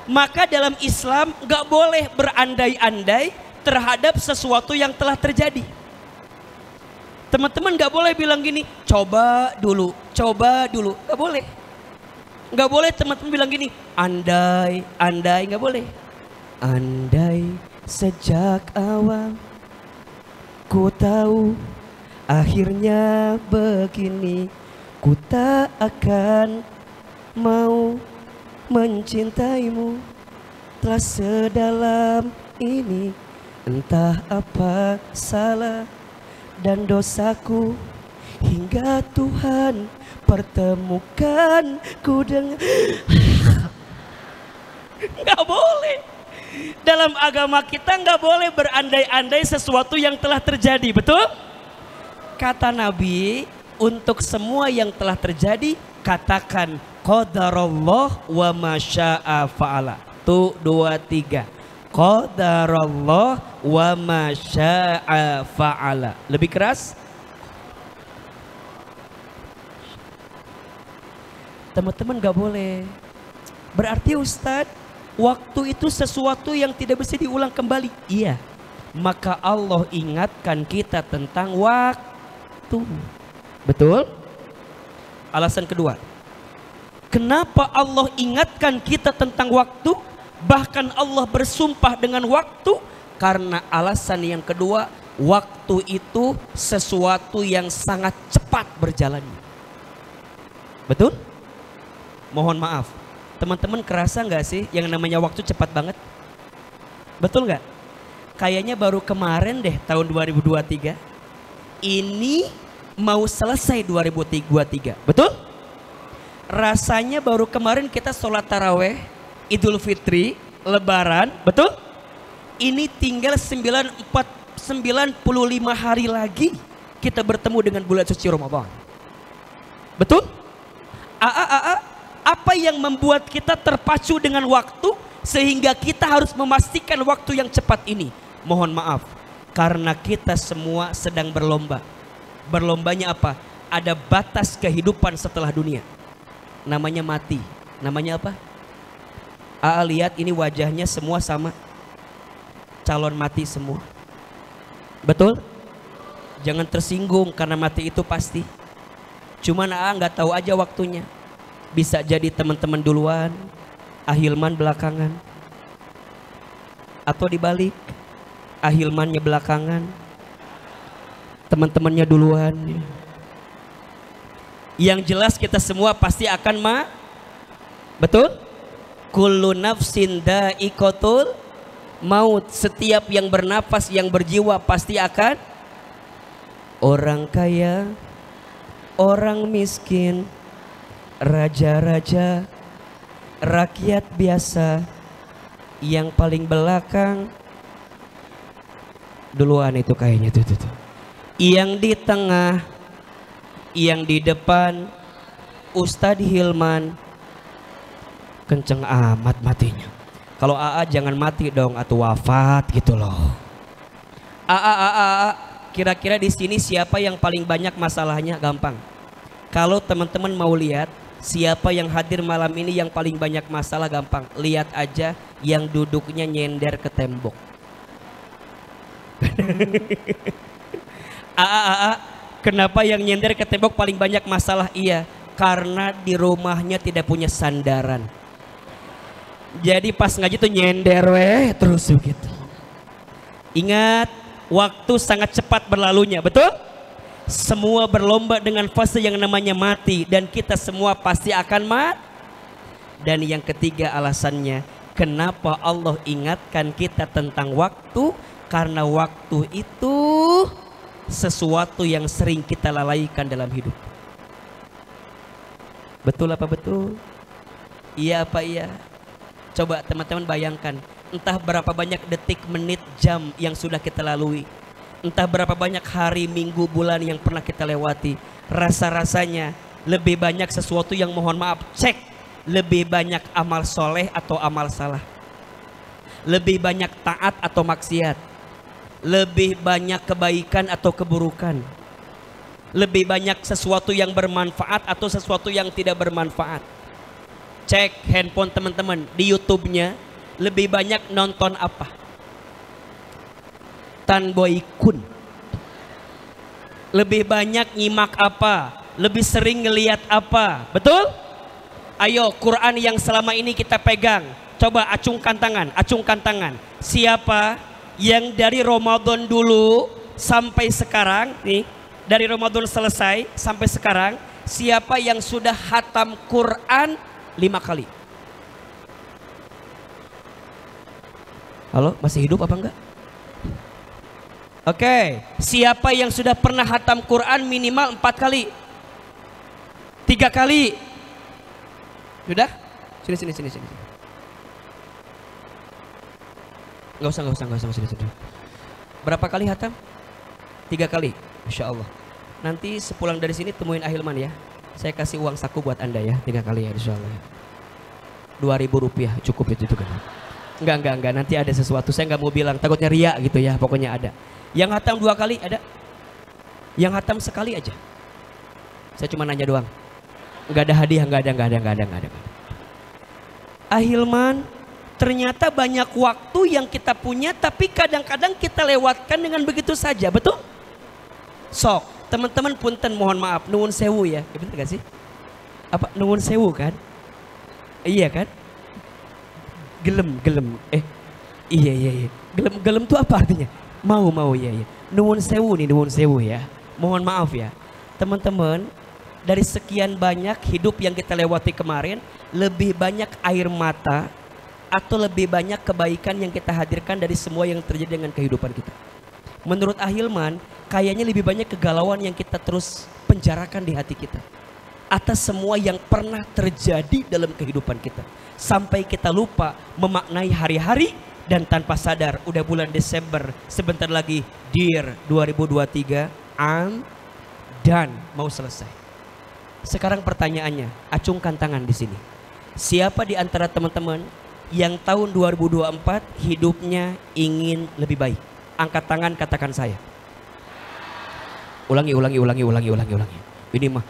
Speaker 3: Maka dalam Islam enggak boleh berandai-andai terhadap sesuatu yang telah terjadi. Teman-teman gak boleh bilang gini, coba dulu, gak boleh. Gak boleh teman-teman bilang gini, andai, gak boleh. Andai sejak awal ku tahu akhirnya begini, ku tak akan mau mencintaimu telah sedalam ini. Entah apa salah dan dosaku hingga Tuhan pertemukanku dengan nggak boleh. Dalam agama kita nggak boleh berandai-andai sesuatu yang telah terjadi, betul? Kata Nabi, untuk semua yang telah terjadi katakan qadarullah wa masya'a fa'ala. 1, 2, 3. Qadarullah wa masya'a fa'ala. Lebih keras. Teman-teman gak boleh. Berarti Ustadz, waktu itu sesuatu yang tidak bisa diulang kembali. Iya. Maka Allah ingatkan kita tentang waktu. Betul? Alasan kedua. Kenapa Allah ingatkan kita tentang waktu? Bahkan Allah bersumpah dengan waktu. Karena alasan yang kedua, waktu itu sesuatu yang sangat cepat berjalannya. Betul? Mohon maaf, teman-teman kerasa nggak sih yang namanya waktu cepat banget? Betul nggak? Kayaknya baru kemarin deh tahun 2023. Ini mau selesai 2023. Betul? Rasanya baru kemarin kita sholat taraweh, Idul Fitri, Lebaran. Betul? Ini tinggal 95 hari lagi kita bertemu dengan bulan suci Ramadan. Betul? Apa yang membuat kita terpacu dengan waktu sehingga kita harus memastikan waktu yang cepat ini? Mohon maaf, karena kita semua sedang berlomba. Berlombanya apa? Ada batas kehidupan setelah dunia. Namanya mati. Namanya apa? Lihat ini wajahnya semua sama. Calon mati semua. Betul? Jangan tersinggung karena mati itu pasti. Cuman nggak tahu aja waktunya. Bisa jadi teman-teman duluan, Ahilman belakangan. Atau dibalik, Ahilmannya belakangan, teman-temannya duluan. Yang jelas kita semua pasti akan betul? Kullu nafsin dha'iqatul maut. Setiap yang bernafas, yang berjiwa pasti akan. Orang kaya, orang miskin, raja-raja, rakyat biasa, yang paling belakang duluan itu kayaknya tuh. Yang di tengah, yang di depan, Ustadz Hilman, kenceng amat matinya. Kalau AA jangan mati dong atau wafat gitu loh. Kira-kira di sini siapa yang paling banyak masalahnya? Gampang. Kalau teman-teman mau lihat siapa yang hadir malam ini yang paling banyak masalah, gampang. Lihat aja yang duduknya nyender ke tembok. Kenapa yang nyender ke tembok paling banyak masalah? Iya, karena di rumahnya tidak punya sandaran. Jadi pas ngaji tuh nyender terus begitu. Ingat, waktu sangat cepat berlalunya, betul? Semua berlomba dengan fase yang namanya mati, dan kita semua pasti akan mati. Dan yang ketiga alasannya, kenapa Allah ingatkan kita tentang waktu? Karena waktu itu sesuatu yang sering kita lalaikan dalam hidup. Betul apa betul? Iya apa iya? Coba teman-teman bayangkan, entah berapa banyak detik, menit, jam yang sudah kita lalui, entah berapa banyak hari, minggu, bulan yang pernah kita lewati. Rasa-rasanya lebih banyak sesuatu yang mohon maaf, cek, lebih banyak amal soleh atau amal salah, lebih banyak taat atau maksiat, lebih banyak kebaikan atau keburukan, lebih banyak sesuatu yang bermanfaat atau sesuatu yang tidak bermanfaat. Cek handphone teman-teman, di YouTube-nya lebih banyak nonton apa? Tan Boy Kun. Lebih banyak nyimak apa? Lebih sering ngelihat apa? Betul? Ayo, Quran yang selama ini kita pegang, coba acungkan tangan, acungkan tangan. Siapa yang dari Ramadan dulu sampai sekarang nih, dari Ramadan selesai sampai sekarang, siapa yang sudah hatam Quran 5 kali? Halo, masih hidup apa enggak? Oke, siapa yang sudah pernah hatam Quran minimal 4 kali? 3 kali? Sudah? Sini. Enggak usah, sini. Berapa kali hatam? 3 kali, Masya Allah. Nanti sepulang dari sini temuin Ahilman ya. Saya kasih uang saku buat Anda ya, 3 kali ya insya Allah. 2.000 rupiah cukup itu kan. Enggak, nanti ada sesuatu, saya nggak mau bilang, takutnya ria gitu ya, pokoknya ada. Yang hatam 2 kali ada, yang hatam sekali aja. Saya cuma nanya doang, nggak ada hadiah, nggak ada. Ahilman, ternyata banyak waktu yang kita punya, tapi kadang-kadang kita lewatkan dengan begitu saja, betul? Sok, teman-teman punten mohon maaf, nuwun sewu ya, betul gak sih? Apa nuwun sewu kan? Iya kan? Gelem, iya. Gelem tuh apa artinya? Mau, iya. Nuwun sewu nih, nuwun sewu ya. Mohon maaf ya, teman-teman. Dari sekian banyak hidup yang kita lewati kemarin, lebih banyak air mata atau lebih banyak kebaikan yang kita hadirkan dari semua yang terjadi dengan kehidupan kita. Menurut Ahilman, kayaknya lebih banyak kegalauan yang kita terus penjarakan di hati kita atas semua yang pernah terjadi dalam kehidupan kita, sampai kita lupa memaknai hari-hari. Dan tanpa sadar udah bulan Desember, sebentar lagi Dear 2023 dan mau selesai. Sekarang pertanyaannya, acungkan tangan di sini. Siapa di antara teman-teman yang tahun 2024 hidupnya ingin lebih baik? Angkat tangan, katakan saya. Ulangi. Ini mah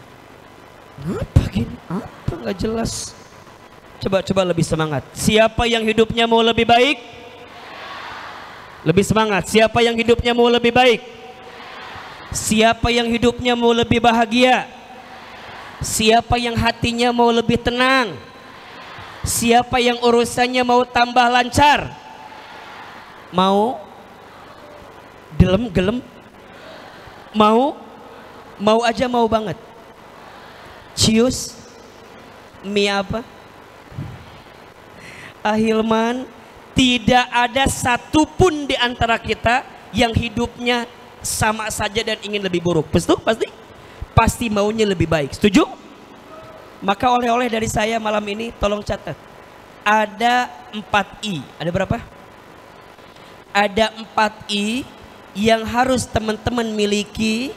Speaker 3: apa gini? Apa nggak jelas? Coba lebih semangat. Siapa yang hidupnya mau lebih baik? Lebih semangat. Siapa yang hidupnya mau lebih baik? Siapa yang hidupnya mau lebih bahagia? Siapa yang hatinya mau lebih tenang? Siapa yang urusannya mau tambah lancar? Mau? Gelem? Mau aja, mau banget. Cius? Mie apa? Ahilman, tidak ada satupun di antara kita yang hidupnya sama saja dan ingin lebih buruk. Betul? Pasti maunya lebih baik. Setuju? Maka oleh-oleh dari saya malam ini, tolong catat. Ada 4I. Ada berapa? Ada 4I yang harus teman-teman miliki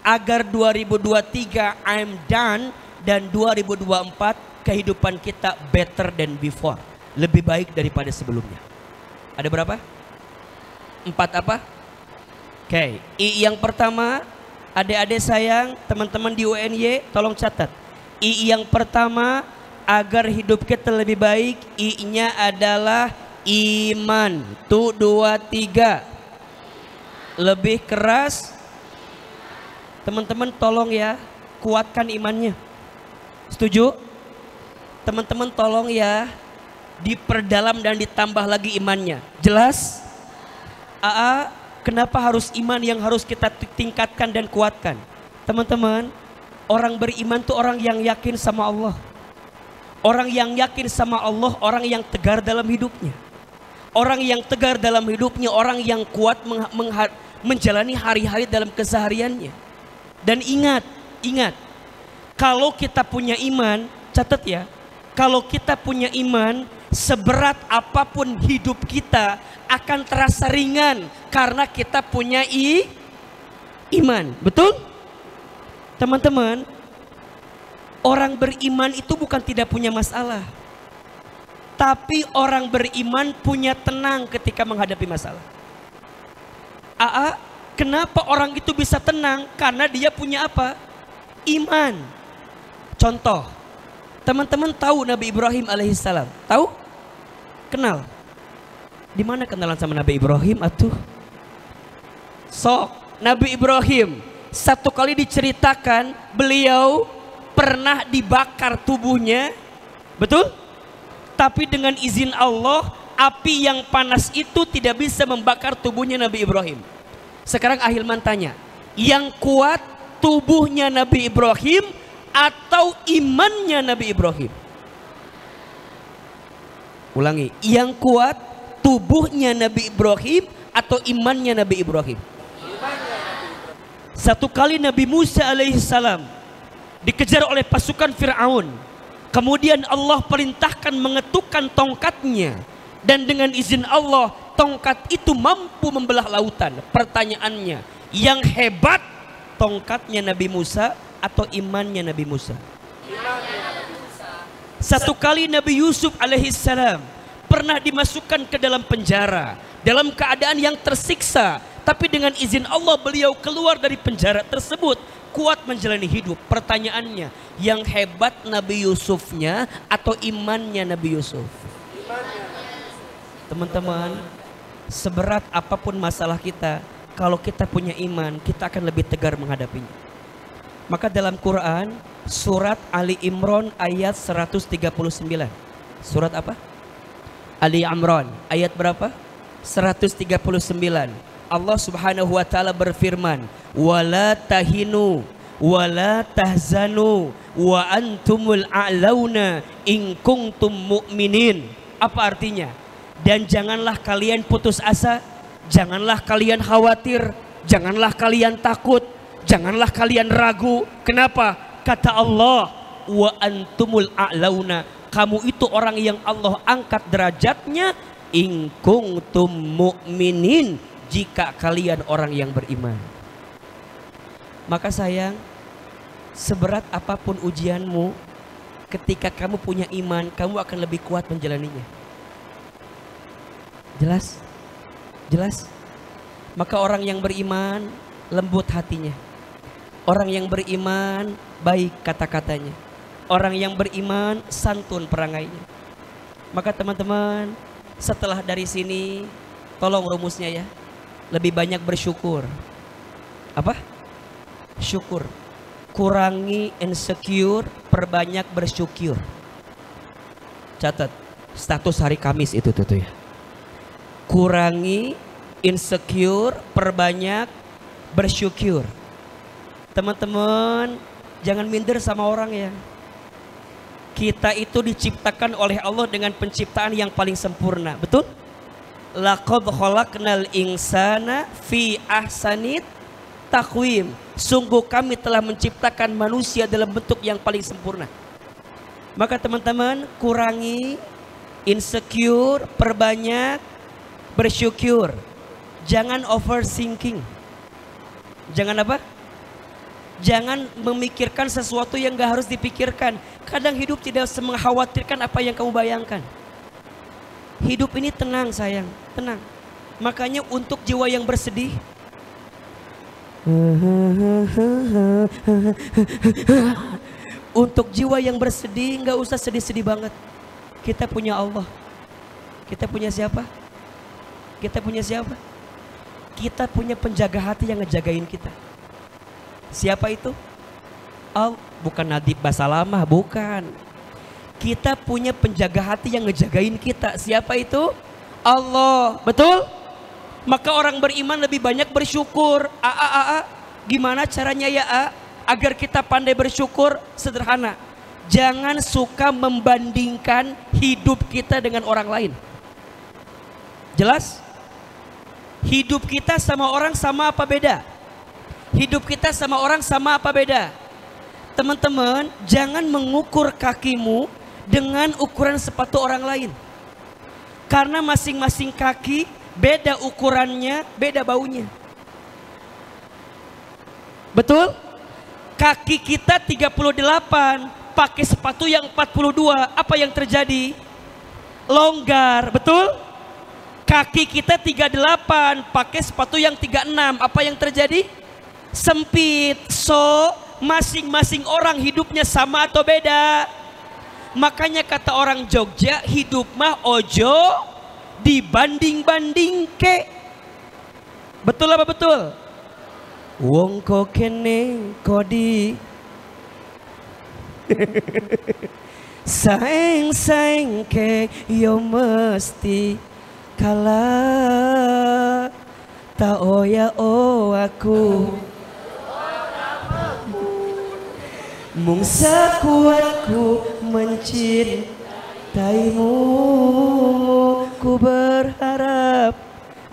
Speaker 3: agar 2023 I'm done dan 2024 kehidupan kita better than before. Lebih baik daripada sebelumnya. Ada berapa? 4 apa? Oke, I yang pertama, adik-adik sayang, teman-teman di UNY, tolong catat. I yang pertama, agar hidup kita lebih baik, I-nya adalah iman. Tuh 2, 3. Lebih keras. Teman-teman tolong ya, kuatkan imannya. Setuju? Teman-teman tolong ya, diperdalam dan ditambah lagi imannya. Jelas? Kenapa harus iman yang harus kita tingkatkan dan kuatkan? Teman-teman, orang beriman tuh orang yang yakin sama Allah. Orang yang yakin sama Allah, orang yang tegar dalam hidupnya. orang yang tegar dalam hidupnya, orang yang kuat menjalani hari-hari dalam kesehariannya. Dan ingat, kalau kita punya iman, catat ya, kalau kita punya iman, seberat apapun hidup kita akan terasa ringan karena kita punya iman. Betul? Teman-teman, orang beriman itu bukan tidak punya masalah. Tapi orang beriman punya tenang ketika menghadapi masalah. Kenapa orang itu bisa tenang? Karena dia punya apa? Iman. Contoh, teman-teman tahu Nabi Ibrahim alaihissalam? Tahu? Kenal? Di mana kenalan sama Nabi Ibrahim atuh? Sok, Nabi Ibrahim satu kali diceritakan beliau pernah dibakar tubuhnya, betul? Tapi dengan izin Allah, api yang panas itu tidak bisa membakar tubuhnya Nabi Ibrahim. Sekarang Ahilman tanya, yang kuat tubuhnya Nabi Ibrahim atau imannya Nabi Ibrahim? Ulangi, yang kuat tubuhnya Nabi Ibrahim atau imannya Nabi Ibrahim? Satu kali Nabi Musa alaihissalam dikejar oleh pasukan Fir'aun. Kemudian Allah perintahkan mengetukkan tongkatnya. Dan dengan izin Allah, tongkat itu mampu membelah lautan. Pertanyaannya, yang hebat tongkatnya Nabi Musa atau imannya Nabi Musa? Satu kali Nabi Yusuf alaihissalam pernah dimasukkan ke dalam penjara dalam keadaan yang tersiksa. Tapi dengan izin Allah beliau keluar dari penjara tersebut, kuat menjalani hidup. Pertanyaannya, yang hebat Nabi Yusufnya atau imannya Nabi Yusuf? Teman-teman, seberat apapun masalah kita, kalau kita punya iman, kita akan lebih tegar menghadapinya. Maka dalam Quran, surat Ali Imran ayat 139. Surat apa? Ali Imran ayat berapa? 139. Allah Subhanahu wa taala berfirman, "Wala tahinu wala tahzanu wa antumul a'launa in kuntum mu'minin." Apa artinya? Dan janganlah kalian putus asa, janganlah kalian khawatir, janganlah kalian takut, janganlah kalian ragu. Kenapa? Kata Allah, "Wa antumul a'launa." Kamu itu orang yang Allah angkat derajatnya in kuntum mu'minin, jika kalian orang yang beriman. Maka sayang, seberat apapun ujianmu, ketika kamu punya iman, kamu akan lebih kuat menjalaninya. Jelas? Jelas? Maka orang yang beriman lembut hatinya. Orang yang beriman baik kata-katanya. Orang yang beriman santun perangainya. Maka teman-teman, setelah dari sini, tolong rumusnya ya. Lebih banyak bersyukur. Apa? Syukur. Kurangi insecure, perbanyak bersyukur. Catat, status hari Kamis itu tuh ya. Kurangi insecure, perbanyak bersyukur. Teman-teman, jangan minder sama orang ya. Kita itu diciptakan oleh Allah dengan penciptaan yang paling sempurna, betul? Laqad khalaqnal insana fi ahsanit taqwim. Sungguh kami telah menciptakan manusia dalam bentuk yang paling sempurna. Maka teman-teman, kurangi insecure, perbanyak bersyukur. Jangan overthinking. Jangan apa? Jangan memikirkan sesuatu yang gak harus dipikirkan. Kadang hidup tidak mengkhawatirkan apa yang kamu bayangkan. Hidup ini tenang sayang, tenang. Makanya untuk jiwa yang bersedih, untuk jiwa yang bersedih nggak usah sedih-sedih banget. Kita punya Allah. Kita punya siapa? Kita punya siapa? Kita punya penjaga hati yang ngejagain kita. Siapa itu? Bukan Nadib Basalamah, bukan. Kita punya penjaga hati yang ngejagain kita. Siapa itu? Allah. Betul? Maka orang beriman lebih banyak bersyukur. Gimana caranya ya agar kita pandai bersyukur? Sederhana. Jangan suka membandingkan hidup kita dengan orang lain. Jelas? Hidup kita sama orang sama apa beda? Hidup kita sama orang sama apa beda? Teman-teman, jangan mengukur kakimu dengan ukuran sepatu orang lain. Karena masing-masing kaki beda ukurannya, beda baunya. Betul? Kaki kita 38, pakai sepatu yang 42, apa yang terjadi? Longgar, betul? Kaki kita 38, pakai sepatu yang 36, apa yang terjadi? Sempit. So, masing-masing orang hidupnya sama atau beda? Makanya kata orang Jogja, hidup mah ojo dibanding-banding ke. Betul apa betul? Wong ko kene kodi saeng-saeng ke yo mesti kalah ta oya o aku mung sakuatku mencintaimu, ku berharap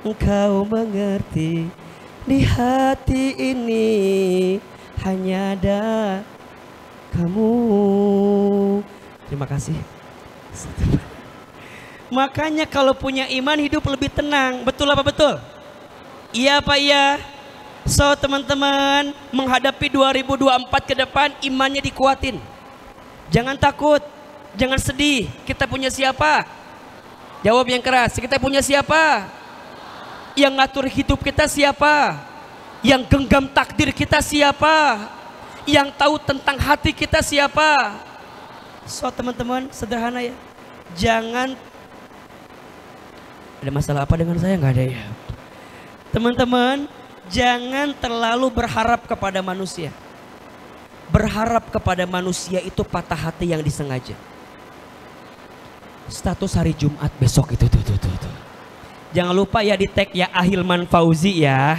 Speaker 3: engkau mengerti. Di hati ini hanya ada kamu. Terima kasih. Makanya kalau punya iman hidup lebih tenang. Betul apa betul? Iya apa iya? So teman-teman, menghadapi 2024 ke depan imannya dikuatin. Jangan takut, jangan sedih. Kita punya siapa? Jawab yang keras. Kita punya siapa? Yang ngatur hidup kita siapa? Yang genggam takdir kita siapa? Yang tahu tentang hati kita siapa? So teman-teman, sederhana ya. Jangan. Ada masalah apa dengan saya? Nggak ada ya. Teman-teman, jangan terlalu berharap kepada manusia. Berharap kepada manusia itu patah hati yang disengaja. Status hari Jumat besok itu tuh. Jangan lupa ya di tag ya Ahilman Fauzi ya.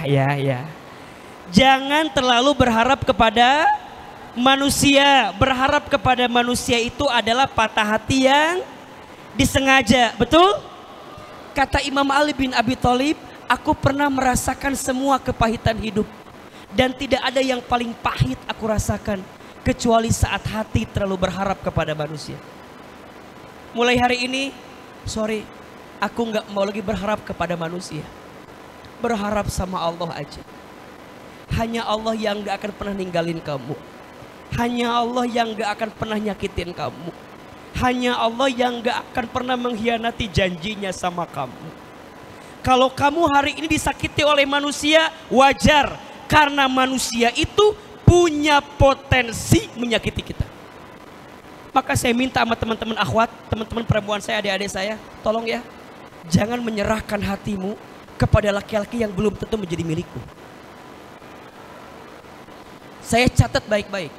Speaker 3: Jangan terlalu berharap kepada manusia. Berharap kepada manusia itu adalah patah hati yang disengaja. Betul? Kata Imam Ali bin Abi Thalib, aku pernah merasakan semua kepahitan hidup. Dan tidak ada yang paling pahit aku rasakan kecuali saat hati terlalu berharap kepada manusia. Mulai hari ini, aku nggak mau lagi berharap kepada manusia. Berharap sama Allah aja. Hanya Allah yang nggak akan pernah ninggalin kamu. Hanya Allah yang nggak akan pernah nyakitin kamu. Hanya Allah yang nggak akan pernah mengkhianati janjinya sama kamu. Kalau kamu hari ini disakiti oleh manusia, wajar. Karena manusia itu punya potensi menyakiti kita. Maka saya minta sama teman-teman akhwat, teman-teman perempuan saya, adik-adik saya, tolong ya, jangan menyerahkan hatimu kepada laki-laki yang belum tentu menjadi milikmu. Saya catat baik-baik.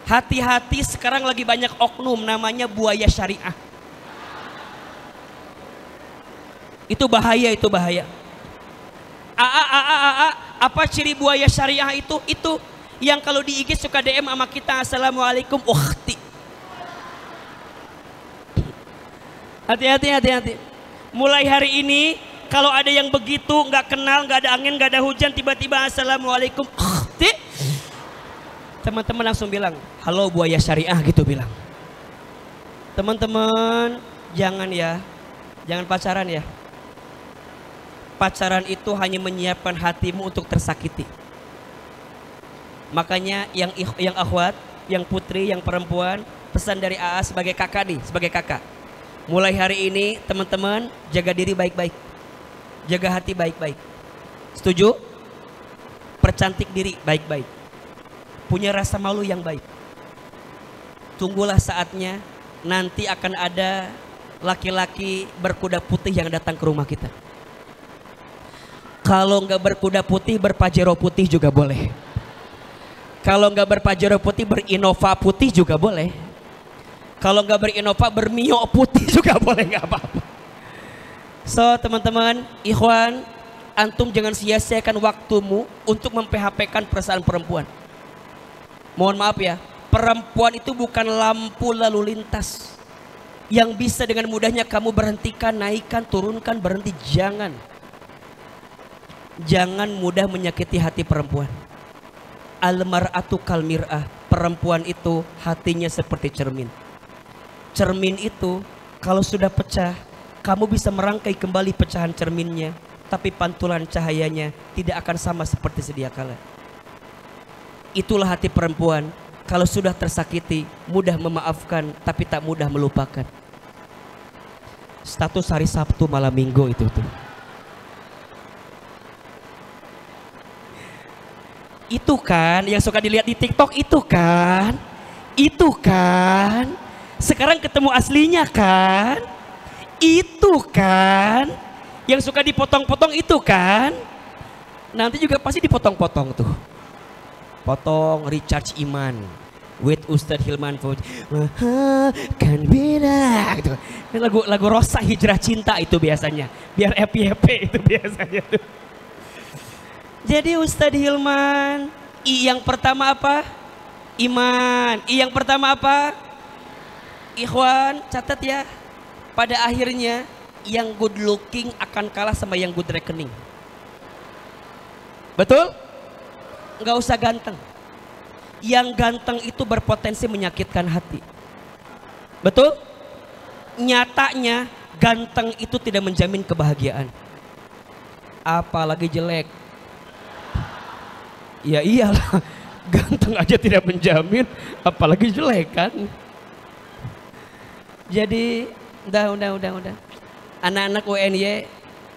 Speaker 3: Hati-hati, sekarang lagi banyak oknum namanya buaya syariah. Itu bahaya, itu bahaya. Apa ciri buaya syariah itu? Itu yang kalau di IG suka DM sama kita, assalamualaikum ukhti. Hati-hati. Mulai hari ini kalau ada yang begitu, nggak kenal, nggak ada angin, nggak ada hujan, tiba-tiba assalamualaikum ukhti, teman-teman langsung bilang, halo buaya syariah gitu bilang. Teman-teman jangan ya, jangan pacaran ya. Pacaran itu hanya menyiapkan hatimu untuk tersakiti. Makanya yang akhwat, yang putri, yang perempuan, pesan dari AA sebagai kakak nih, sebagai kakak. Mulai hari ini teman-teman jaga diri baik-baik. Jaga hati baik-baik. Setuju? Percantik diri baik-baik. Punya rasa malu yang baik. Tunggulah saatnya nanti akan ada laki-laki berkuda putih yang datang ke rumah kita. Kalau nggak berkuda putih, berpajero putih juga boleh. Kalau nggak berpajero putih, berinova putih juga boleh. Kalau nggak berinova, bermio putih juga boleh, nggak apa-apa. So teman-teman, ikhwan, antum jangan sia-siakan waktumu untuk memphp-kan perasaan perempuan. Mohon maaf ya, perempuan itu bukan lampu lalu lintas. yang bisa dengan mudahnya kamu berhentikan, naikkan, turunkan, berhenti. Jangan. Jangan mudah menyakiti hati perempuan. Al-mar'atu kal mir'ah. Perempuan itu hatinya seperti cermin. Cermin itu kalau sudah pecah, kamu bisa merangkai kembali pecahan cerminnya, tapi pantulan cahayanya tidak akan sama seperti sedia kala. Itulah hati perempuan. Kalau sudah tersakiti, mudah memaafkan, tapi tak mudah melupakan. Status hari Sabtu malam Minggu itu tuh. Itu kan yang suka dilihat di TikTok itu kan? Itu kan? Sekarang ketemu aslinya kan? Itu kan? Yang suka dipotong-potong itu kan? Nanti juga pasti dipotong-potong tuh. Potong Richard Iman with Ustadz Hilman Fauzi. Kan beda gitu. Ini lagu Rosa Hijrah Cinta itu biasanya. Biar FYP itu biasanya tuh. Jadi Ustadz Hilman, I yang pertama apa? Iman. I yang pertama apa? Ikhwan, catat ya. Pada akhirnya yang good looking akan kalah sama yang good reckoning. Betul? Nggak usah ganteng. Yang ganteng itu berpotensi menyakitkan hati. Betul? Nyatanya ganteng itu tidak menjamin kebahagiaan. Apalagi jelek. Ya iyalah, ganteng aja tidak menjamin, apalagi jelek kan. Jadi udah. Anak-anak UNY,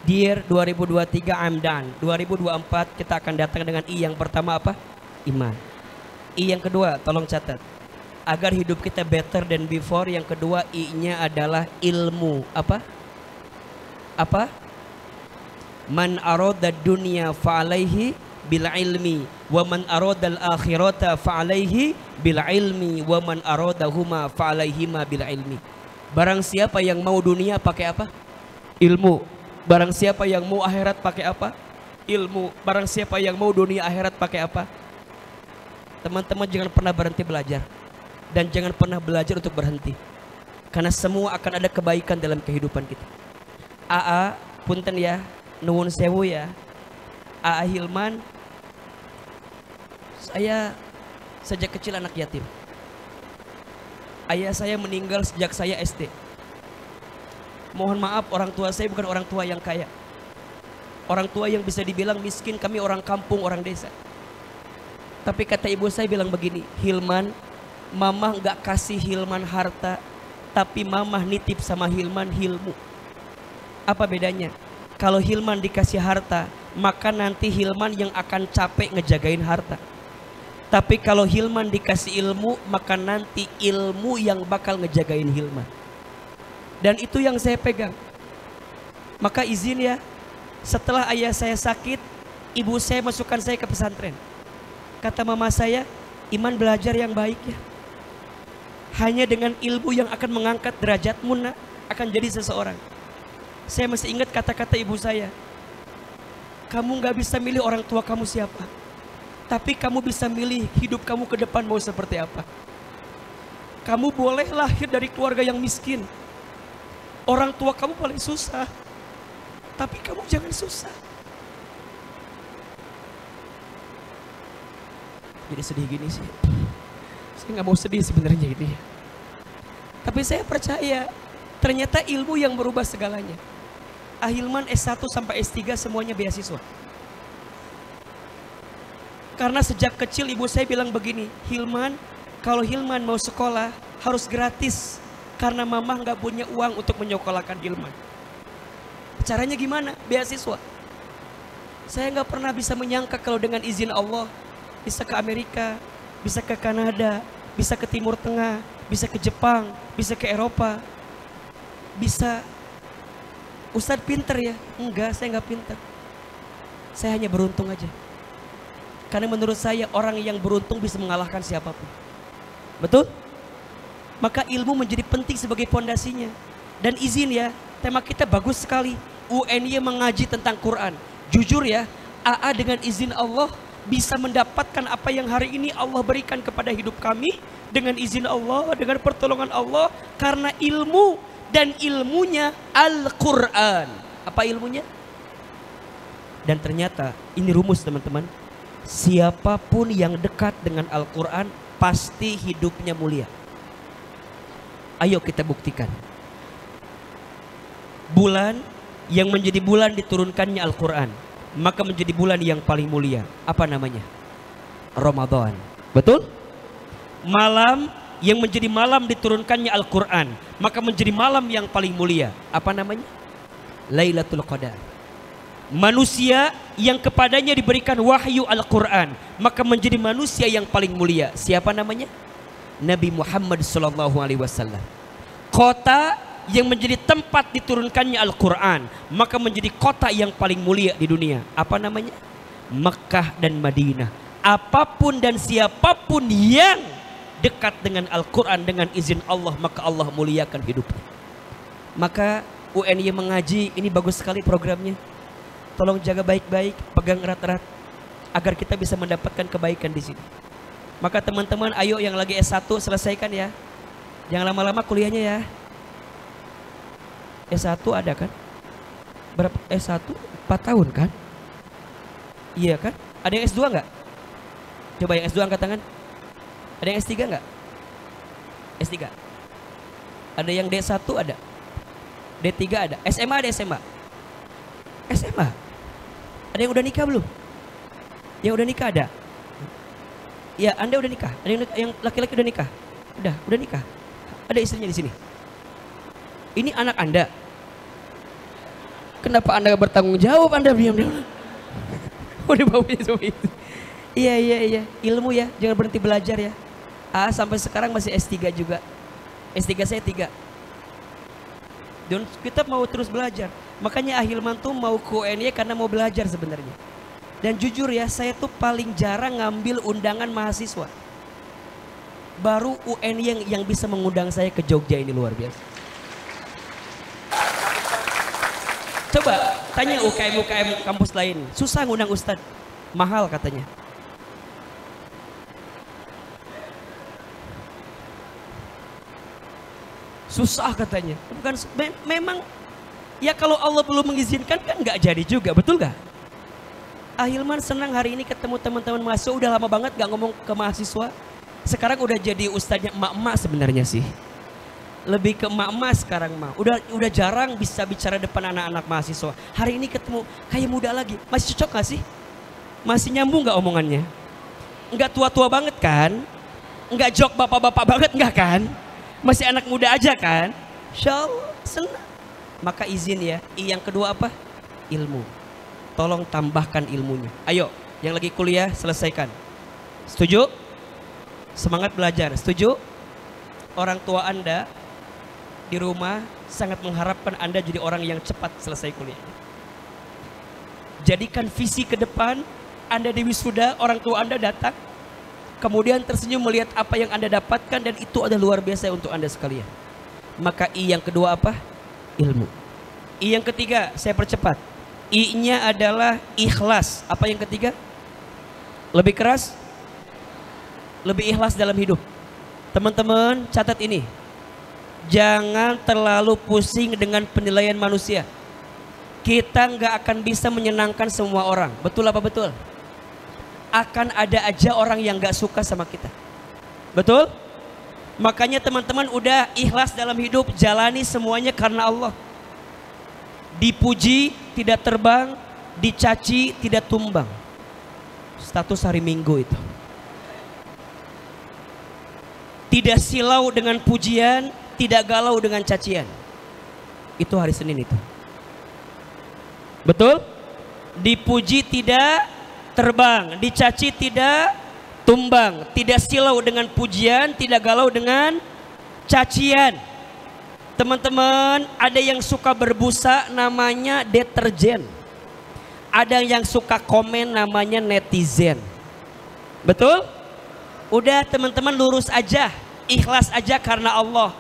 Speaker 3: Dear 2023 I'm done. 2024 kita akan datang dengan I yang pertama apa? Iman. I yang kedua, tolong catat. Agar hidup kita better than before, yang kedua I-nya adalah ilmu. Apa? Apa? Man aroda dunya fa'alaihi bil ilmi wa man aroda al-akhirata fa'alaihi bil ilmi wa man arodahuma fa'alaihima bil ilmi. Barang siapa yang mau dunia pakai apa? Ilmu. Barang siapa yang mau akhirat pakai apa? Ilmu. Barang siapa yang mau dunia akhirat pakai apa? Teman-teman jangan pernah berhenti belajar. Dan jangan pernah belajar untuk berhenti. Karena semua akan ada kebaikan dalam kehidupan kita. AA, punten ya, nuwun sewu ya. AA Hilman, saya sejak kecil anak yatim. Ayah saya meninggal sejak saya SD. Mohon maaf, orang tua saya bukan orang tua yang kaya. Orang tua yang bisa dibilang miskin, kami orang kampung, orang desa. Tapi kata ibu saya bilang begini, Hilman, mama nggak kasih Hilman harta, tapi mama nitip sama Hilman ilmu. Apa bedanya? Kalau Hilman dikasih harta, maka nanti Hilman yang akan capek ngejagain harta. Tapi kalau Hilman dikasih ilmu, maka nanti ilmu yang bakal ngejagain Hilman. Dan itu yang saya pegang. Maka izin ya, setelah ayah saya sakit, ibu saya masukkan saya ke pesantren. Kata mama saya, Iman belajar yang baik ya. Hanya dengan ilmu yang akan mengangkat derajatmu nak, akan jadi seseorang. Saya masih ingat kata-kata ibu saya. Kamu gak bisa milih orang tua kamu siapa. Tapi kamu bisa milih hidup kamu ke depan mau seperti apa. Kamu boleh lahir dari keluarga yang miskin. Orang tua kamu paling susah. Tapi kamu jangan susah. Jadi sedih gini sih. Saya nggak mau sedih sebenarnya ini. Tapi saya percaya ternyata ilmu yang merubah segalanya. Ahilman S1 sampai S3 semuanya beasiswa. Karena sejak kecil ibu saya bilang begini, Hilman, kalau Hilman mau sekolah harus gratis. Karena mama nggak punya uang untuk menyekolahkan Hilman. Caranya gimana? Beasiswa. Saya nggak pernah bisa menyangka kalau dengan izin Allah bisa ke Amerika, bisa ke Kanada, bisa ke Timur Tengah, bisa ke Jepang, bisa ke Eropa, bisa. Ustadz pinter ya? Enggak, saya nggak pinter. Saya hanya beruntung aja. Karena menurut saya orang yang beruntung bisa mengalahkan siapapun. Betul? Maka ilmu menjadi penting sebagai fondasinya. Dan izin ya, tema kita bagus sekali. UNY mengaji tentang Quran. Jujur ya, AA dengan izin Allah bisa mendapatkan apa yang hari ini Allah berikan kepada hidup kami dengan izin Allah, dengan pertolongan Allah, karena ilmu, dan ilmunya Al-Quran. Apa ilmunya? Dan ternyata ini rumus teman-teman, siapapun yang dekat dengan Al-Quran pasti hidupnya mulia. Ayo kita buktikan. Bulan yang menjadi bulan diturunkannya Al-Quran, maka menjadi bulan yang paling mulia. Apa namanya? Ramadan. Betul? Malam yang menjadi malam diturunkannya Al-Quran, maka menjadi malam yang paling mulia. Apa namanya? Lailatul Qadar. Manusia yang kepadanya diberikan wahyu Al-Quran, maka menjadi manusia yang paling mulia. Siapa namanya? Nabi Muhammad SAW. Kota yang menjadi tempat diturunkannya Al-Quran, maka menjadi kota yang paling mulia di dunia. Apa namanya? Mekah dan Madinah. Apapun dan siapapun yang dekat dengan Al-Quran dengan izin Allah, maka Allah muliakan hidupnya. Maka UNY mengaji ini bagus sekali programnya. Tolong jaga baik-baik, pegang erat-erat agar kita bisa mendapatkan kebaikan di sini. Maka teman-teman, ayo yang lagi S1 selesaikan ya. Jangan lama-lama kuliahnya ya. S1 ada kan? Berapa? S1 4 tahun kan? Iya kan? Ada yang S2 enggak? Coba yang S2 angkat tangan. Ada yang S3 enggak? S3. Ada yang D1 ada? D3 ada? SMA ada SMA? SMA. Ada yang udah nikah belum? Yang udah nikah ada? Ya, Anda udah nikah. Ada yang laki-laki udah nikah? Udah nikah. Ada istrinya di sini. Ini anak Anda. Kenapa Anda bertanggung jawab? Anda diam-diam. Udah baunya seperti itu. Iya. Ilmu ya, jangan berhenti belajar ya. Sampai sekarang masih S3 juga. S3 saya 3. Dan kita mau terus belajar. Makanya Ahilman tuh mau ke UNY karena mau belajar sebenarnya. Dan jujur ya, saya tuh paling jarang ngambil undangan mahasiswa. Baru UNY yang bisa mengundang saya ke Jogja, ini luar biasa. Coba tanya UKM kampus lain, susah ngundang ustadz, mahal katanya. Susah katanya. Bukan, memang ya kalau Allah belum mengizinkan kan nggak jadi juga, betul nggak? Ahilman senang hari ini ketemu teman-teman mahasiswa, udah lama banget nggak ngomong ke mahasiswa. Sekarang udah jadi ustadznya emak-emak sebenarnya sih. Lebih ke emak-emak sekarang mah. Udah jarang bisa bicara depan anak-anak mahasiswa. Hari ini ketemu kayak muda lagi. Masih cocok gak sih? Masih nyambung gak omongannya? Enggak tua-tua banget kan? Enggak jok bapak-bapak banget enggak kan? Masih anak muda aja kan? Insya Allah senang. Maka izin ya. Yang kedua apa? Ilmu. Tolong tambahkan ilmunya. Ayo, yang lagi kuliah selesaikan. Setuju? Semangat belajar. Setuju? Orang tua Anda di rumah sangat mengharapkan Anda jadi orang yang cepat selesai kuliah. Jadikan visi ke depan. Anda di wisuda, orang tua Anda datang, kemudian tersenyum melihat apa yang Anda dapatkan, dan itu adalah luar biasa untuk Anda sekalian. Maka I yang kedua apa? Ilmu. I yang ketiga, saya percepat. I-nya adalah ikhlas. Apa yang ketiga? Lebih keras, lebih ikhlas dalam hidup. Teman-teman catat ini. Jangan terlalu pusing dengan penilaian manusia. Kita nggak akan bisa menyenangkan semua orang. Betul apa betul? Akan ada aja orang yang nggak suka sama kita. Betul? Makanya teman-teman udah ikhlas dalam hidup. Jalani semuanya karena Allah. Dipuji tidak terbang, dicaci tidak tumbang. Status hari Minggu itu. Tidak silau dengan pujian, tidak galau dengan cacian. Itu hari Senin itu. Betul? Dipuji tidak terbang, dicaci tidak tumbang, tidak silau dengan pujian, tidak galau dengan cacian. Teman-teman, ada yang suka berbusa namanya deterjen. Ada yang suka komen namanya netizen. Betul? Udah teman-teman lurus aja, ikhlas aja karena Allah.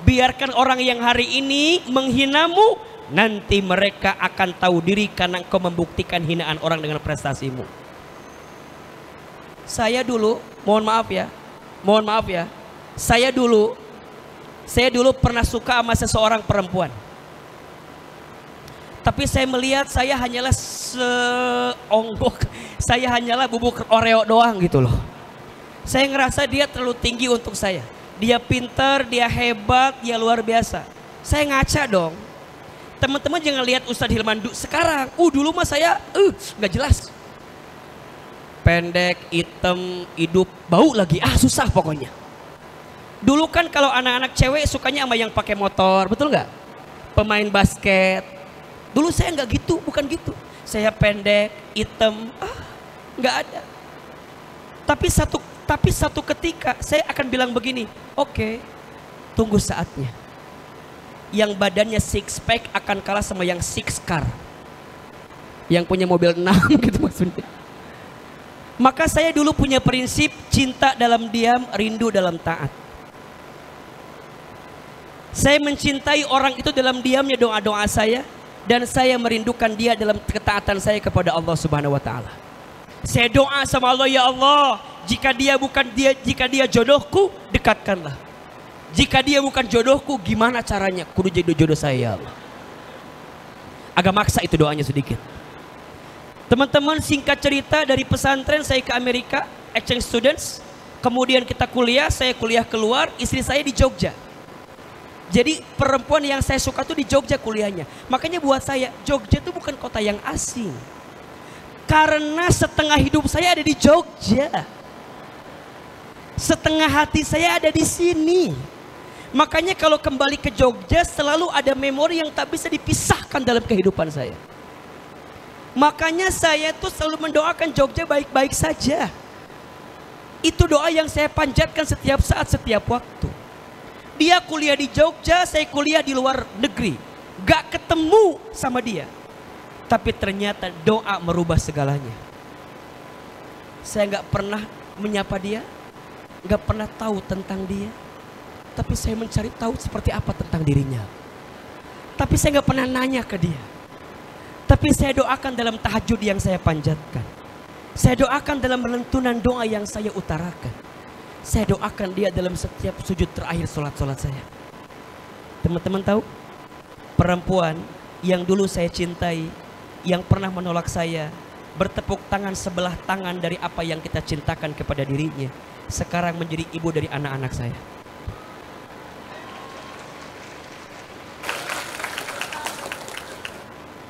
Speaker 3: Biarkan orang yang hari ini menghinamu, nanti mereka akan tahu diri karena engkau membuktikan hinaan orang dengan prestasimu. Saya dulu, mohon maaf ya, saya dulu pernah suka sama seseorang perempuan. Tapi saya melihat saya hanyalah seonggok, saya hanyalah bubuk Oreo doang gitu loh. Saya ngerasa dia terlalu tinggi untuk saya. Dia pintar, dia hebat, dia luar biasa. Saya ngaca dong. Teman-teman jangan lihat Ustadz Hilman sekarang. Dulu mah saya nggak jelas. Pendek, hitam, hidup, bau lagi. Susah pokoknya. Dulu kan kalau anak-anak cewek sukanya sama yang pakai motor, betul nggak? Pemain basket. Dulu saya nggak gitu, bukan gitu. Saya pendek, hitam, nggak ada. Tapi satu ketika saya akan bilang begini, oke, tunggu saatnya. Yang badannya six pack akan kalah sama yang six car. Yang punya mobil 6 gitu maksudnya. Maka saya dulu punya prinsip cinta dalam diam, rindu dalam taat. Saya mencintai orang itu dalam diamnya doa-doa saya. Dan saya merindukan dia dalam ketaatan saya kepada Allah Subhanahu wa Ta'ala. Saya doa sama Allah, ya Allah, jika dia jodohku, dekatkanlah. Jika dia bukan jodohku, gimana caranya? Kudu jadi jodoh saya, ya Allah. Agak maksa itu doanya sedikit. Teman-teman, singkat cerita, dari pesantren saya ke Amerika, exchange students. Kemudian kita kuliah, saya kuliah keluar, istri saya di Jogja. Jadi perempuan yang saya suka tuh di Jogja kuliahnya. Makanya buat saya, Jogja itu bukan kota yang asing. Karena setengah hidup saya ada di Jogja. Setengah hati saya ada di sini. Makanya kalau kembali ke Jogja selalu ada memori yang tak bisa dipisahkan dalam kehidupan saya. Makanya saya tuh selalu mendoakan Jogja baik-baik saja. Itu doa yang saya panjatkan setiap saat, setiap waktu. Dia kuliah di Jogja, saya kuliah di luar negeri. Gak ketemu sama dia. Tapi ternyata doa merubah segalanya. Saya gak pernah menyapa dia. Gak pernah tahu tentang dia. Tapi saya mencari tahu seperti apa tentang dirinya. Tapi saya gak pernah nanya ke dia. Tapi saya doakan dalam tahajud yang saya panjatkan. Saya doakan dalam melentunan doa yang saya utarakan. Saya doakan dia dalam setiap sujud terakhir sholat-sholat saya. Teman-teman tahu? Perempuan yang dulu saya cintai, yang pernah menolak saya, bertepuk tangan sebelah tangan dari apa yang kita cintakan kepada dirinya, sekarang menjadi ibu dari anak-anak saya.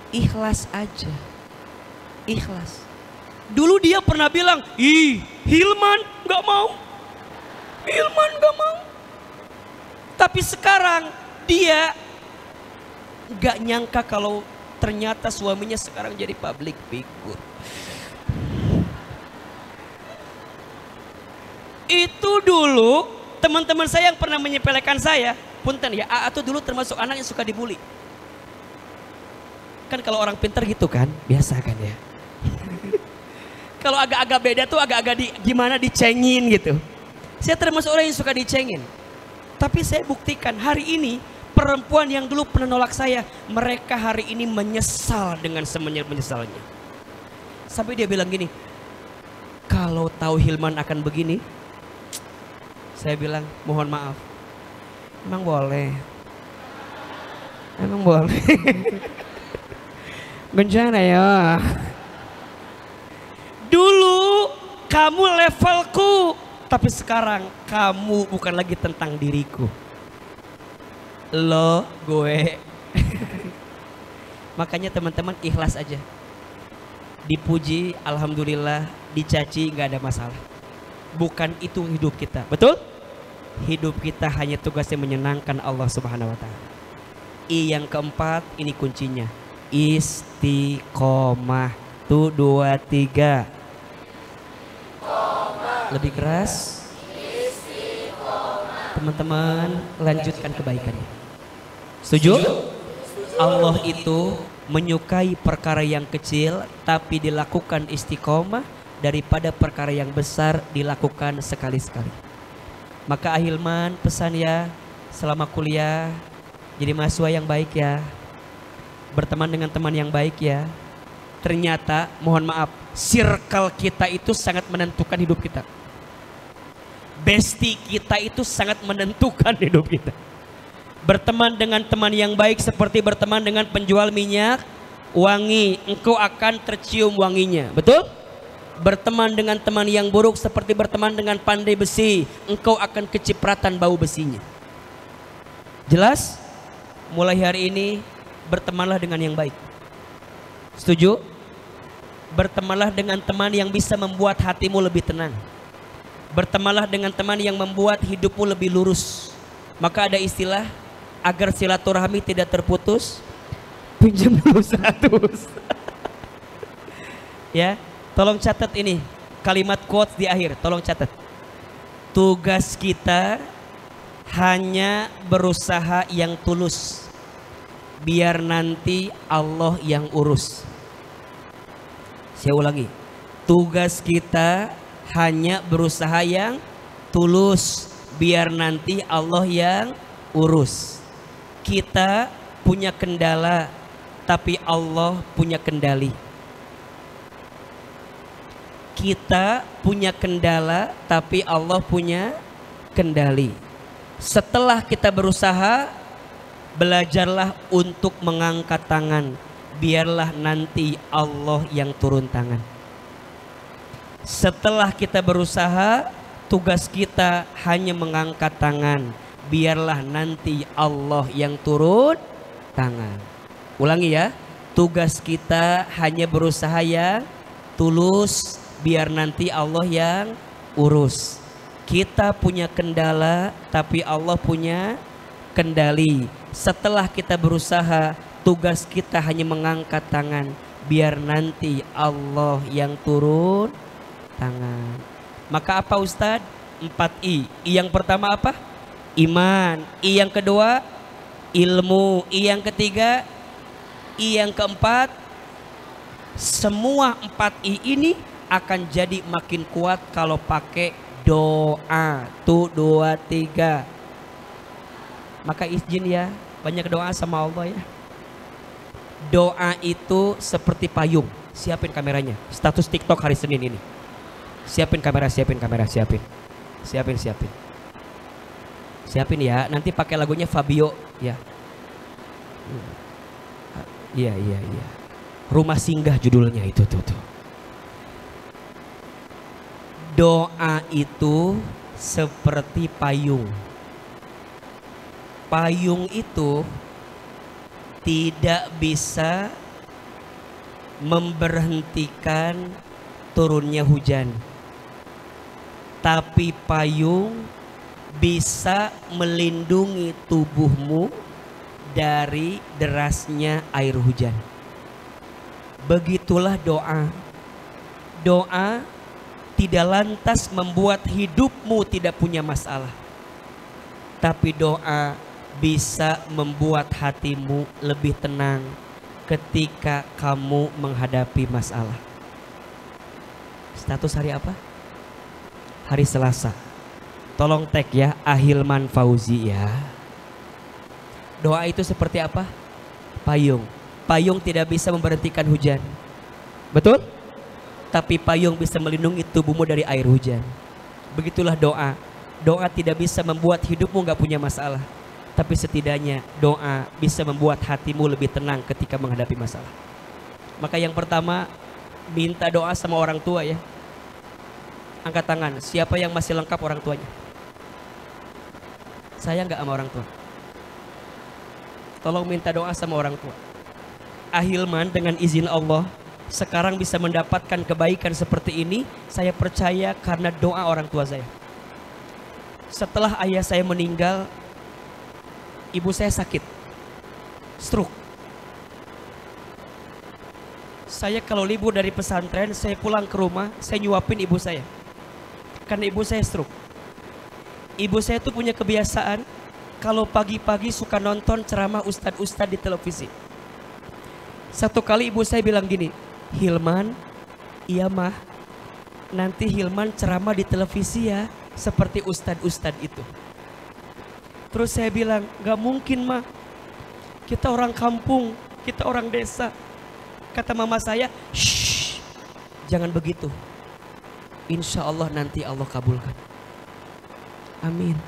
Speaker 3: Ikhlas aja. Ikhlas. Dulu dia pernah bilang, Hilman gak mau. Hilman gak mau. Tapi sekarang dia gak nyangka kalau ternyata suaminya sekarang jadi public figure. Itu dulu teman-teman saya yang pernah menyepelekan saya, punten ya, atau dulu termasuk anak yang suka dibully. Kan kalau orang pintar gitu kan, biasa kan ya. Kalau agak-agak beda tuh agak-agak gimana dicengin gitu. Saya termasuk orang yang suka dicengin. Tapi saya buktikan hari ini perempuan yang dulu pernah nolak saya, mereka hari ini menyesal dengan semenyesal-menyesalnya. Sampai dia bilang gini, kalau tahu Hilman akan begini, saya bilang mohon maaf. Emang boleh? Emang boleh? Bencana ya. Dulu kamu levelku, tapi sekarang kamu bukan lagi tentang diriku. Lo, gue. Makanya teman-teman ikhlas aja. Dipuji, alhamdulillah. Dicaci, gak ada masalah. Bukan itu hidup kita, betul? Hidup kita hanya tugasnya menyenangkan Allah Subhanahu Wa Taala. Yang keempat, ini kuncinya. Istiqomah. Tuh 2, 3. Lebih keras. Teman-teman lanjutkan kebaikannya. Setuju? Allah itu menyukai perkara yang kecil tapi dilakukan istiqomah daripada perkara yang besar dilakukan sekali-sekali. Maka Ahilman pesan ya, selama kuliah jadi mahasiswa yang baik ya. Berteman dengan teman yang baik ya. ternyata mohon maaf, circle kita itu sangat menentukan hidup kita. Bestie kita itu sangat menentukan hidup kita. Berteman dengan teman yang baik seperti berteman dengan penjual minyak wangi, engkau akan tercium wanginya, betul? Berteman dengan teman yang buruk seperti berteman dengan pandai besi, engkau akan kecipratan bau besinya. Jelas? Mulai hari ini bertemanlah dengan yang baik. Setuju? Bertemanlah dengan teman yang bisa membuat hatimu lebih tenang. Bertemanlah dengan teman yang membuat hidupmu lebih lurus. Maka ada istilah, agar silaturahmi tidak terputus, pinjam dulu 100. Ya, tolong catat ini kalimat quotes di akhir, tolong catat. Tugas kita hanya berusaha yang tulus, biar nanti Allah yang urus. Saya ulangi, tugas kita hanya berusaha yang tulus, biar nanti Allah yang urus. Kita punya kendala, tapi Allah punya kendali. Kita punya kendala, tapi Allah punya kendali. Setelah kita berusaha, belajarlah untuk mengangkat tangan. Biarlah nanti Allah yang turun tangan. Setelah kita berusaha, tugas kita hanya mengangkat tangan. Biarlah nanti Allah yang turun tangan. Ulangi ya, tugas kita hanya berusaha yang tulus, biar nanti Allah yang urus. Kita punya kendala, tapi Allah punya kendali. Setelah kita berusaha, tugas kita hanya mengangkat tangan, biar nanti Allah yang turun tangan. Maka apa Ustadz? 4 I. I yang pertama apa? Iman. I yang kedua ilmu. I yang ketiga, I yang keempat, semua 4 I ini akan jadi makin kuat kalau pakai doa. Tuh 2, 3. Maka izin ya, banyak doa sama Allah ya. Doa itu seperti payung. Siapin kameranya. Status TikTok hari Senin ini. Siapin kamera, siapin kamera, siapin. Siapin, siapin. Siapin ya, nanti pakai lagunya Fabio ya. Iya, iya, iya. Rumah Singgah judulnya itu tuh. Doa itu seperti payung. Payung itu tidak bisa memberhentikan turunnya hujan. Tapi payung bisa melindungi tubuhmu dari derasnya air hujan. Begitulah doa. Doa tidak lantas membuat hidupmu tidak punya masalah, tapi doa bisa membuat hatimu lebih tenang ketika kamu menghadapi masalah. Status hari apa? Hari Selasa. Tolong tag ya, Ahilman Fauzi ya. Doa itu seperti apa? Payung. Payung tidak bisa memberhentikan hujan, betul? Tapi payung bisa melindungi tubuhmu dari air hujan. Begitulah doa. Doa tidak bisa membuat hidupmu gak punya masalah, tapi setidaknya doa bisa membuat hatimu lebih tenang ketika menghadapi masalah. Maka yang pertama, minta doa sama orang tua ya. Angkat tangan, siapa yang masih lengkap orang tuanya? Saya gak sama orang tua. Tolong minta doa sama orang tua. Ahilman dengan izin Allah sekarang bisa mendapatkan kebaikan seperti ini, saya percaya karena doa orang tua saya. Setelah ayah saya meninggal, ibu saya sakit, stroke. Saya kalau libur dari pesantren, saya pulang ke rumah, saya nyuapin ibu saya. Karena ibu saya stroke. Ibu saya tuh punya kebiasaan, kalau pagi-pagi suka nonton ceramah ustadz-ustadz di televisi. Satu kali ibu saya bilang gini, Hilman, iya mah, nanti Hilman ceramah di televisi ya, seperti ustadz-ustadz itu. Terus saya bilang, gak mungkin mah, kita orang kampung, kita orang desa, kata mama saya, shh, jangan begitu. Insya Allah nanti Allah kabulkan. Amin.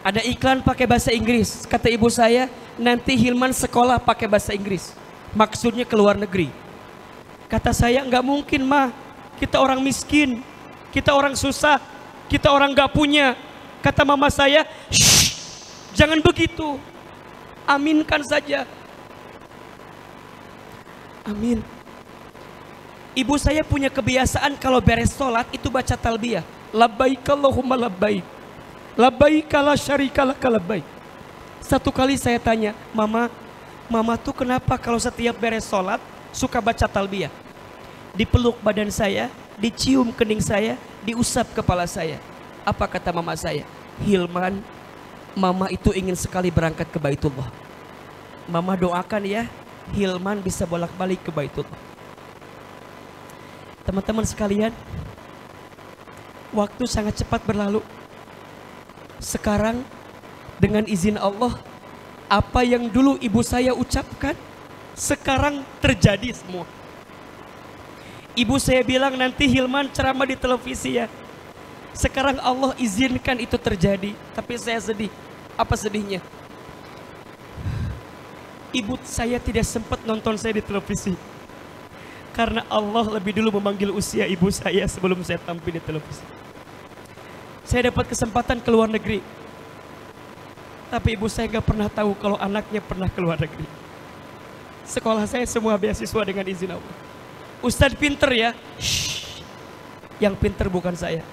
Speaker 3: Ada iklan pakai bahasa Inggris. Kata ibu saya, nanti Hilman sekolah pakai bahasa Inggris. Maksudnya ke luar negeri. Kata saya, nggak mungkin mah. Kita orang miskin, kita orang susah, kita orang nggak punya. Kata mama saya, shh, jangan begitu. Aminkan saja. Amin. Ibu saya punya kebiasaan kalau beres sholat itu baca talbiyah. Labbaik Allahumma labbaik. Labbaik la syarika laka labbaik. Satu kali saya tanya, Mama tuh kenapa kalau setiap beres sholat suka baca talbiyah? Dipeluk badan saya, dicium kening saya, diusap kepala saya. Apa kata mama saya? Hilman, mama itu ingin sekali berangkat ke Baitullah. Mama doakan ya, Hilman bisa bolak-balik ke Baitullah. Teman-teman sekalian, waktu sangat cepat berlalu. Sekarang dengan izin Allah, apa yang dulu ibu saya ucapkan sekarang terjadi semua. Ibu saya bilang nanti Hilman ceramah di televisi ya. Sekarang Allah izinkan itu terjadi, tapi saya sedih. Apa sedihnya? Ibu saya tidak sempat nonton saya di televisi. Karena Allah lebih dulu memanggil usia ibu saya sebelum saya tampil di televisi. Saya dapat kesempatan ke luar negeri. Tapi ibu saya gak pernah tahu kalau anaknya pernah ke luar negeri. Sekolah saya semua beasiswa dengan izin Allah. Ustadz pinter ya. Shh. Yang pinter bukan saya.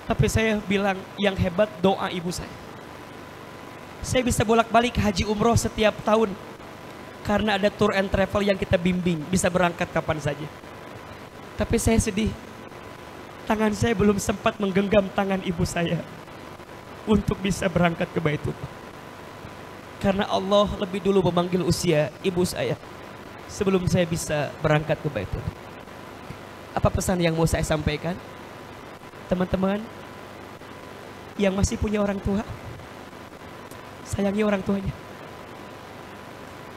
Speaker 3: Tapi saya bilang yang hebat doa ibu saya. Saya bisa bolak-balik haji umroh setiap tahun. Karena ada tour and travel yang kita bimbing. Bisa berangkat kapan saja. Tapi saya sedih. Tangan saya belum sempat menggenggam tangan ibu saya. Untuk bisa berangkat ke Baitullah. Karena Allah lebih dulu memanggil usia ibu saya. Sebelum saya bisa berangkat ke Baitullah. Apa pesan yang mau saya sampaikan? Teman-teman yang masih punya orang tua, sayangi orang tuanya.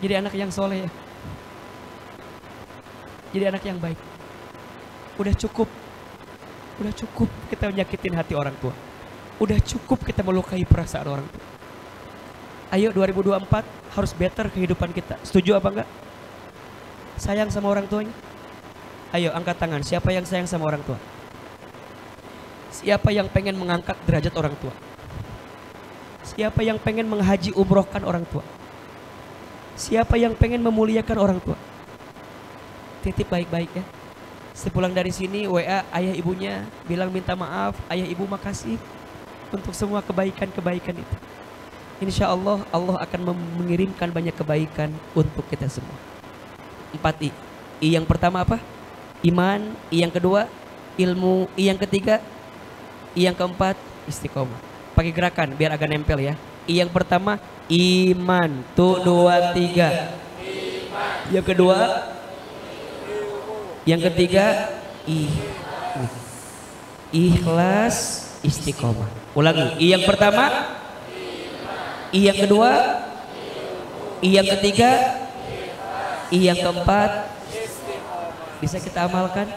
Speaker 3: Jadi anak yang soleh ya. Jadi anak yang baik. Udah cukup kita menyakitin hati orang tua. Udah cukup kita melukai perasaan orang tua. Ayo 2024 harus better kehidupan kita. Setuju apa enggak? Sayang sama orang tuanya? Ayo angkat tangan. Siapa yang sayang sama orang tua? Siapa yang pengen mengangkat derajat orang tua? Siapa yang pengen menghaji umrohkan orang tua? Siapa yang pengen memuliakan orang tua? Titip baik-baik ya. Sepulang dari sini WA ayah ibunya bilang minta maaf, ayah ibu makasih untuk semua kebaikan-kebaikan itu. Insya Allah Allah akan mengirimkan banyak kebaikan untuk kita semua. 4 I. I yang pertama apa? Iman. I yang kedua ilmu. I yang ketiga. I yang keempat istiqomah. Pakai gerakan biar agak nempel ya. I yang pertama iman. Tuh 2, 3. Yang kedua. Yang ketiga ikhlas istiqomah. Ulangi. I yang pertama. I yang kedua. I yang ketiga. I yang keempat. Bisa kita amalkan?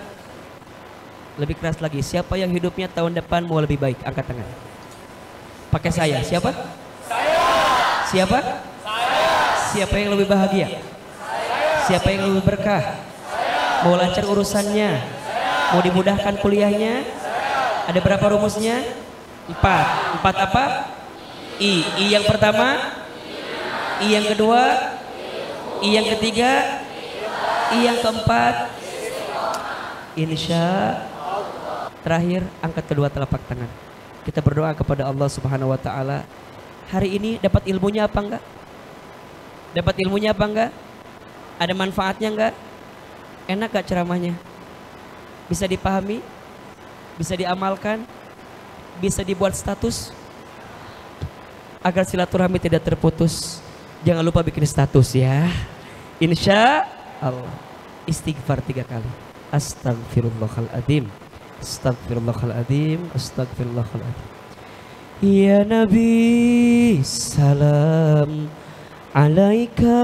Speaker 3: Lebih keras lagi. Siapa yang hidupnya tahun depan mau lebih baik? Angkat tangan. Pakai saya. Siapa? Saya. Siapa? Saya. Siapa yang lebih bahagia? Saya. Siapa yang lebih berkah? Saya. Mau lancar urusannya? Saya. Mau dimudahkan kuliahnya? Saya. Ada berapa rumusnya? 4. 4 apa? I. I yang pertama. I yang kedua. I yang ketiga. I yang keempat. Insya terakhir angkat kedua telapak tangan. Kita berdoa kepada Allah Subhanahu wa taala. Hari ini dapat ilmunya apa enggak? Dapat ilmunya apa enggak? Ada manfaatnya enggak? Enak gak ceramahnya? Bisa dipahami? Bisa diamalkan? Bisa dibuat status? Agar silaturahmi tidak terputus, jangan lupa bikin status ya. Insya Allah. Istighfar 3 kali. Astagfirullahaladzim. Astagfirullahaladzim. Astagfirullahaladzim. Ya Nabi salam alaika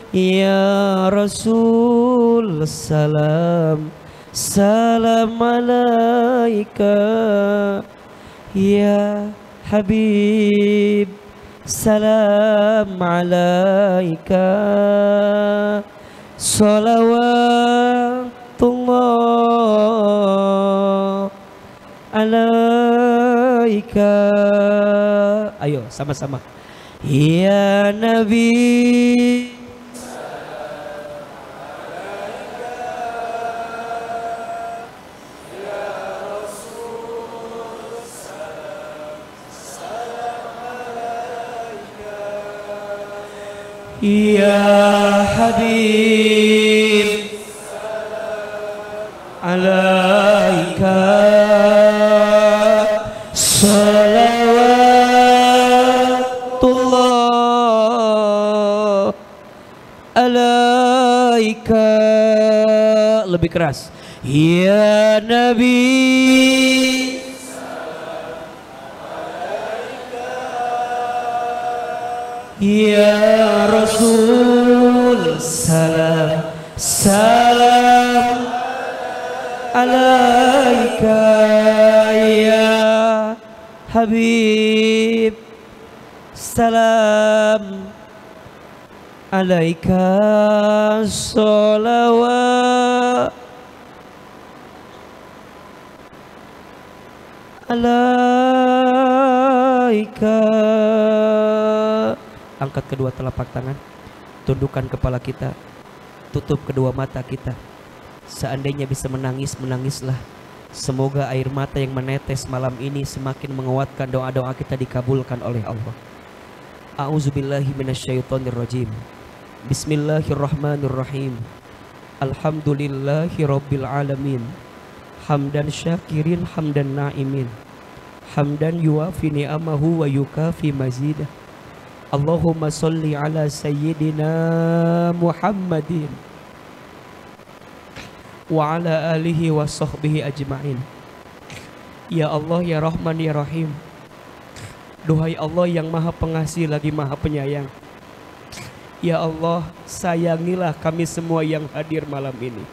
Speaker 3: Ya Rasul salam, salam alaika. Ya Habib salam alaika. Salawatullah alaika. Ayo sama-sama. Ya Nabi Ya Habib alaika. Salawatullah alaika. Lebih keras. Ya Nabi Ya Rasul salam, salam alaika. Ya Habib salam alaika. Salawat alaika. Angkat kedua telapak tangan, tundukkan kepala kita, tutup kedua mata kita. Seandainya bisa menangis, menangislah. Semoga air mata yang menetes malam ini semakin menguatkan doa-doa kita dikabulkan oleh Allah. A'udzubillahi minasyaitonirrajim. Bismillahirrahmanirrahim. Alhamdulillahi rabbil alamin. Hamdan syakirin, hamdan na'imin. Hamdan yuafi ni'amahu wa yukafi mazidah. Allahumma salli ala sayyidina Muhammadin wa ala alihi wa sahbihi ajma'in. Ya Allah, ya Rahman, ya Rahim. Duhai Allah yang maha pengasih lagi maha penyayang. Ya Allah, sayangilah kami semua yang hadir malam ini.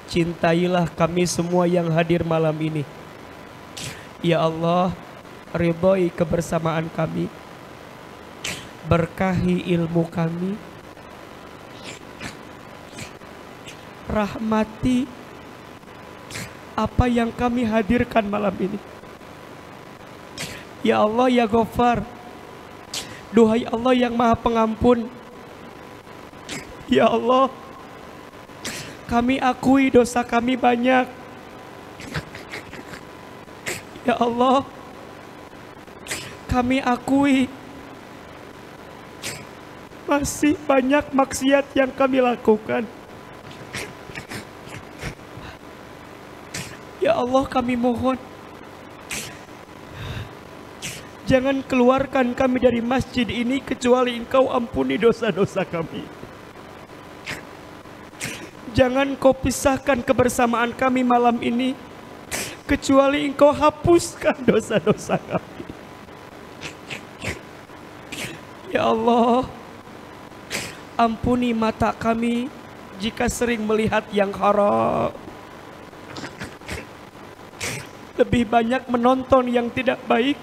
Speaker 3: Cintailah kami semua yang hadir malam ini. Ya Allah, ridhoi kebersamaan kami. Berkahi ilmu kami, rahmati apa yang kami hadirkan malam ini. Ya Allah, ya Ghaffar, duhai Allah yang maha pengampun. Ya Allah, kami akui dosa kami banyak. Ya Allah, kami akui masih banyak maksiat yang kami lakukan. Ya Allah, kami mohon, jangan keluarkan kami dari masjid ini kecuali Engkau ampuni dosa-dosa kami. Jangan Kau pisahkan kebersamaan kami malam ini kecuali Engkau hapuskan dosa-dosa kami. Ya Allah, ampuni mata kami jika sering melihat yang haram. Lebih banyak menonton yang tidak baik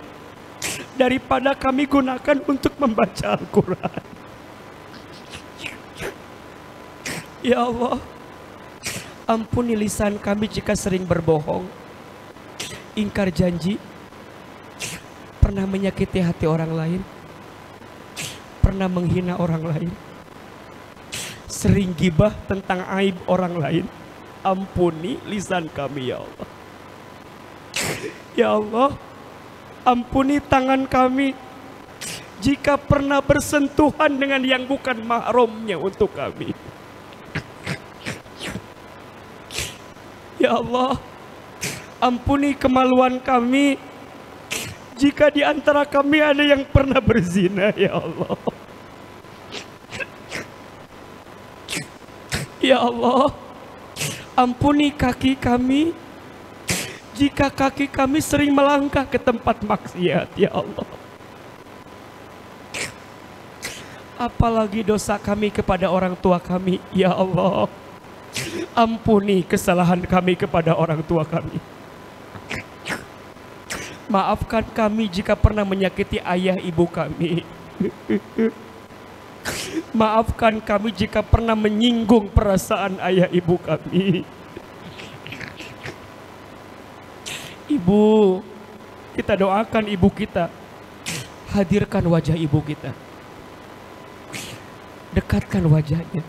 Speaker 3: daripada kami gunakan untuk membaca Al-Quran. Ya Allah, ampuni lisan kami jika sering berbohong, ingkar janji, pernah menyakiti hati orang lain, pernah menghina orang lain, sering gibah tentang aib orang lain. Ampuni lisan kami ya Allah. Ya Allah, ampuni tangan kami jika pernah bersentuhan dengan yang bukan mahramnya untuk kami. Ya Allah, ampuni kemaluan kami jika di antara kami ada yang pernah berzina ya Allah. Ya Allah, ampuni kaki kami jika kaki kami sering melangkah ke tempat maksiat ya Allah. apalagi dosa kami kepada orang tua kami. Ya Allah, ampuni kesalahan kami kepada orang tua kami. Maafkan kami jika pernah menyakiti ayah ibu kami. Maafkan kami jika pernah menyinggung perasaan ayah ibu kami. Ibu, kita doakan ibu kita. Hadirkan wajah ibu kita. Dekatkan wajahnya.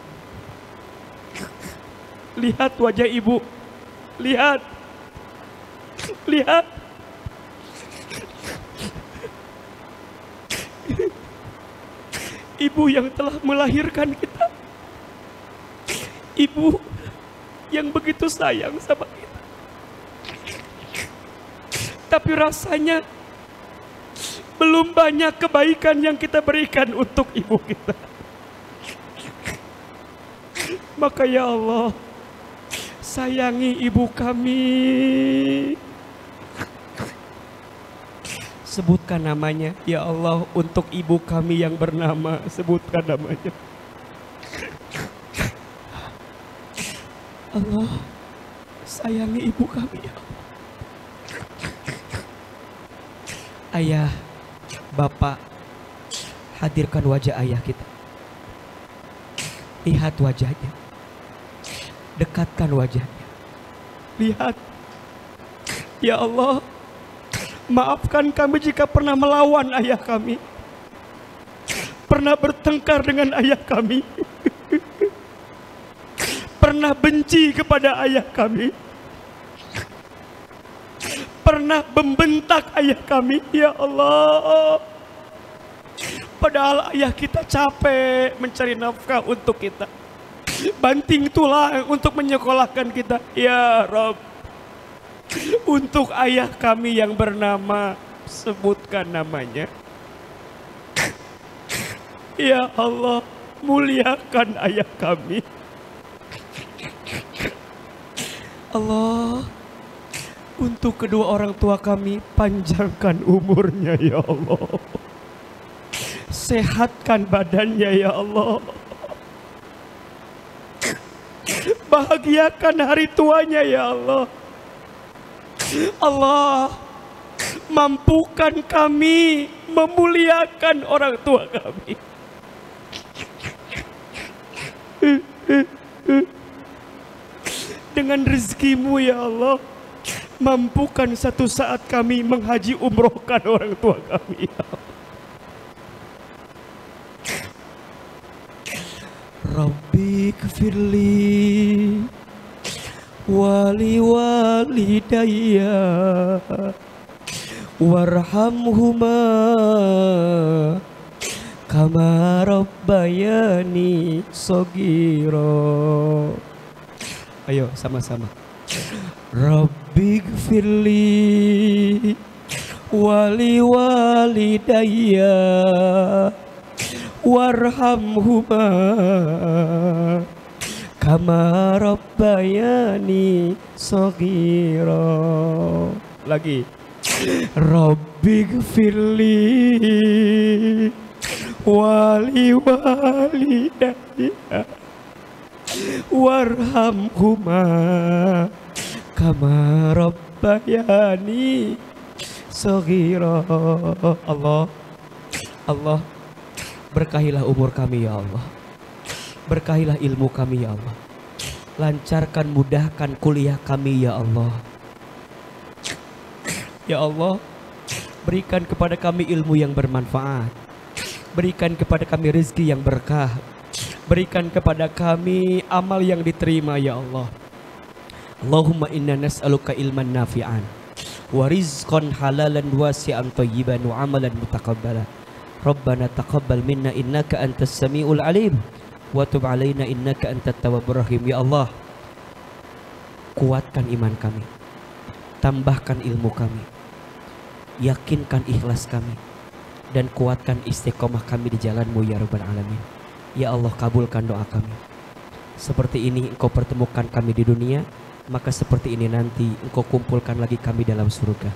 Speaker 3: Lihat wajah ibu. Lihat. Lihat. Ibu yang telah melahirkan kita. Ibu yang begitu sayang sama kita. Tapi rasanya belum banyak kebaikan yang kita berikan untuk ibu kita. Maka ya Allah, sayangi ibu kami. Sebutkan namanya, ya Allah, untuk ibu kami yang bernama. Sebutkan namanya. Allah, sayangi ibu kami, ya Allah. Ayah, bapak, hadirkan wajah ayah kita. Lihat wajahnya. Dekatkan wajahnya. Lihat. Ya Allah, maafkan kami jika pernah melawan ayah kami. Pernah bertengkar dengan ayah kami. Pernah benci kepada ayah kami. Pernah membentak ayah kami. Ya Allah, padahal ayah kita capek mencari nafkah untuk kita, banting tulang untuk menyekolahkan kita. Ya Rabb, untuk ayah kami yang bernama, sebutkan namanya. Ya Allah, muliakan ayah kami. Allah, untuk kedua orang tua kami, panjangkan umurnya ya Allah. Sehatkan badannya ya Allah. Bahagiakan hari tuanya ya Allah. Allah, mampukan kami memuliakan orang tua kami. Dengan rezekimu ya Allah, mampukan satu saat kami menghaji umrohkan orang tua kami ya Allah. Rabbi gfirli wali walidayya warhamhuma kama rabbayani shaghira. Ayo sama-sama. Rabbi gfirli wali walidayya warhamhuma kama rabbayani shaghira. Lagi. Rabbi gfirli wali walidayya warhamhuma kama rabbayani shaghira. Allah, Allah, berkahilah umur kami ya Allah. Berkahilah ilmu kami ya Allah. Lancarkan, mudahkan kuliah kami ya Allah. Ya Allah, berikan kepada kami ilmu yang bermanfaat. Berikan kepada kami rezeki yang berkah. Berikan kepada kami amal yang diterima ya Allah. Allahumma inna nas'aluka ilman nafi'an wa rizqan halalan wasi'an thayyiban wa amalan mutaqabbalan. Rabbana taqabbal minna innaka antas samiul alim wa tub alaina innaka antat tawwabur rahim. Ya Allah, kuatkan iman kami, tambahkan ilmu kami, yakinkan ikhlas kami, dan kuatkan istiqomah kami di jalan-Mu ya Rabbal Alamin. Ya Allah, kabulkan doa kami. Seperti ini Engkau pertemukan kami di dunia, maka seperti ini nanti Engkau kumpulkan lagi kami dalam surga.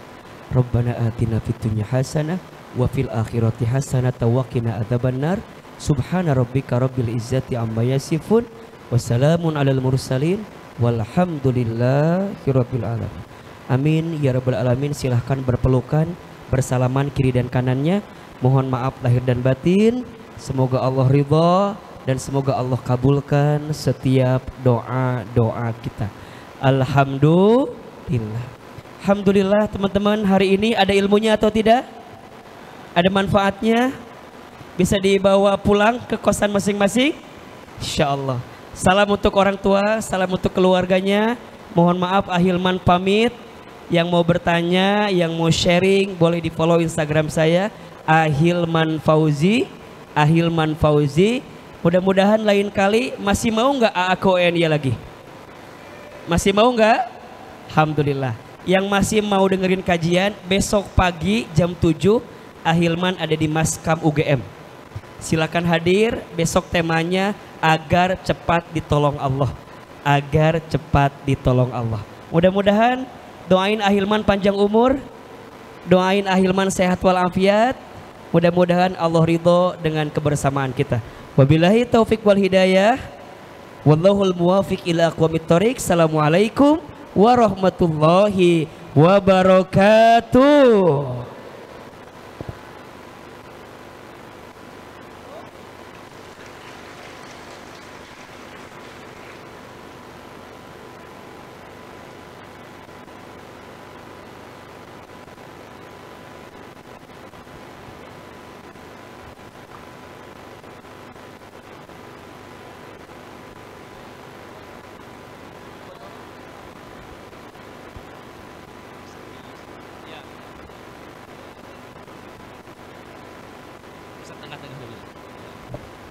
Speaker 3: Rabbana atina fid dunya hasanah wa fil akhirati hasanah wa qina adzabannar. Subhana rabbika rabbil izzati amma yasifun. Wassalamun alal mursalin. Walhamdulillahi rabbil alamin. Amin ya rabbal alamin. Silahkan berpelukan, bersalaman kiri dan kanannya. Mohon maaf lahir dan batin. Semoga Allah ridha dan semoga Allah kabulkan setiap doa-doa kita. Alhamdulillah. Alhamdulillah teman-teman, hari ini ada ilmunya atau tidak? Ada manfaatnya? Bisa dibawa pulang ke kosan masing-masing? Insya Allah. Salam untuk orang tua, salam untuk keluarganya. Mohon maaf Ahilman pamit. Yang mau bertanya, yang mau sharing, boleh di follow Instagram saya, Ahilman Fauzi. Ahilman Fauzi. Mudah-mudahan lain kali masih mau nggak AAKON ya lagi? Masih mau nggak? Alhamdulillah. Yang masih mau dengerin kajian, besok pagi jam 7 Ahilman ada di Maskam UGM. Silakan hadir, besok temanya agar cepat ditolong Allah. Agar cepat ditolong Allah. Mudah-mudahan doain Ahilman panjang umur, doain Ahilman sehat walafiat. Mudah-mudahan Allah ridho dengan kebersamaan kita. Wabillahi taufik wal hidayah. Wallahul muwafiq ila aqwamit thoriq. Assalamualaikum warahmatullahi wabarakatuh.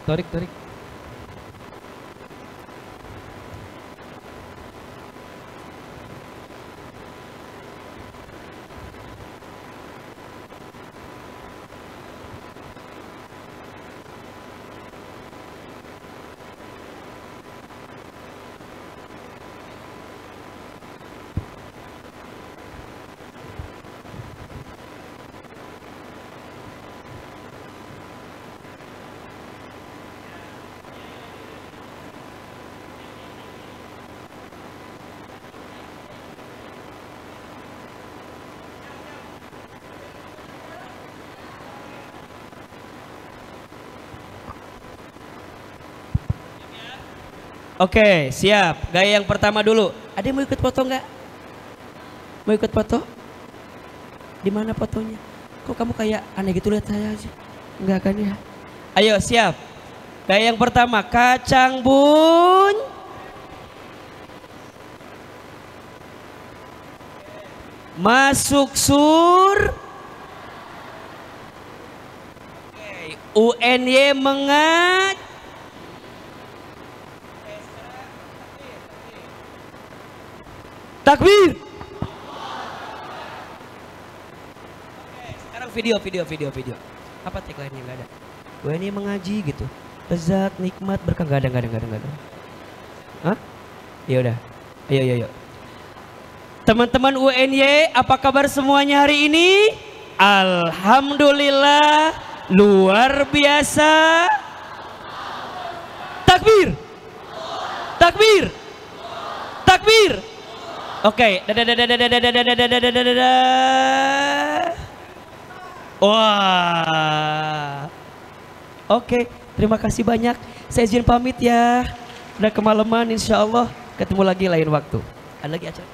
Speaker 1: Tarik. Oke, siap. Gaya yang pertama dulu. Ada yang mau ikut foto nggak? Mau ikut foto? Di mana fotonya? Kok kamu kayak aneh gitu, lihat saya aja. Enggak kan ya? Ayo, siap. Gaya yang pertama, kacang bun. Masuk sur. UNY mengat. Takbir. Sekarang video. Apa tagline-nya? Nggak ada. UNY mengaji gitu. Lezat, nikmat, berkah. Nggak ada. Hah? Ya udah. Ayo. Teman-teman UNY, apa kabar semuanya hari ini? Alhamdulillah, luar biasa. Takbir. Oke, wah, oke, terima kasih banyak. Saya izin pamit ya. Udah kemalaman, insya Allah ketemu lagi lain waktu. Ada lagi acara?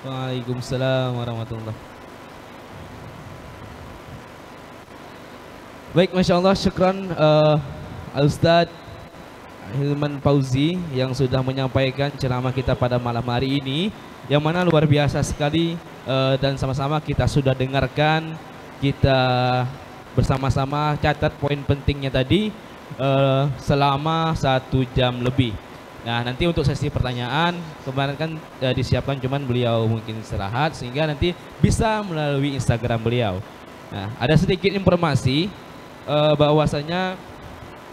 Speaker 1: Waalaikumsalam warahmatullahi. Baik, Masya Allah, syukran Al-Ustadz Hilman Fauzi yang sudah menyampaikan ceramah kita pada malam hari ini, yang mana luar biasa sekali, dan sama-sama kita sudah dengarkan, kita bersama-sama catat poin pentingnya tadi selama 1 jam lebih. Nah, nanti untuk sesi pertanyaan kemarin kan disiapkan, cuman beliau mungkin istirahat sehingga nanti bisa melalui Instagram beliau. Nah, ada sedikit informasi bahwasanya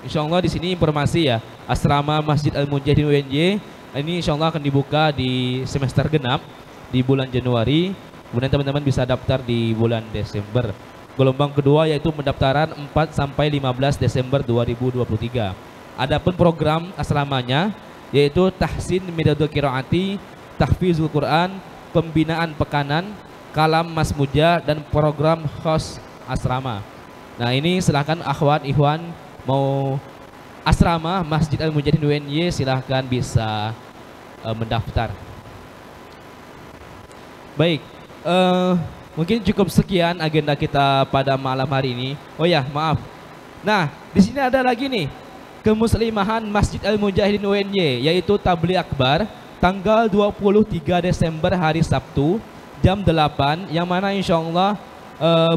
Speaker 1: insya Allah di sini informasi ya, asrama Masjid Al-Mujahidin UNY ini insya Allah akan dibuka di semester genap di bulan Januari. Kemudian teman-teman bisa daftar di bulan Desember. Gelombang kedua yaitu pendaftaran 4 sampai 15 Desember 2023. Adapun program asramanya yaitu tahsin midadul qiraati, tahfizul Quran, pembinaan pekanan, kalam Mas Muja, dan program khos asrama. Nah, ini silahkan akhwat ikhwan mau asrama Masjid Al-Mujahidin UNY silahkan bisa mendaftar. Baik, mungkin cukup sekian agenda kita pada malam hari ini. Oh ya, maaf. Nah, di sini ada lagi nih kemuslimahan Masjid Al-Mujahidin UNY, yaitu Tabligh Akbar tanggal 23 Desember hari Sabtu jam 8, yang mana insya Allah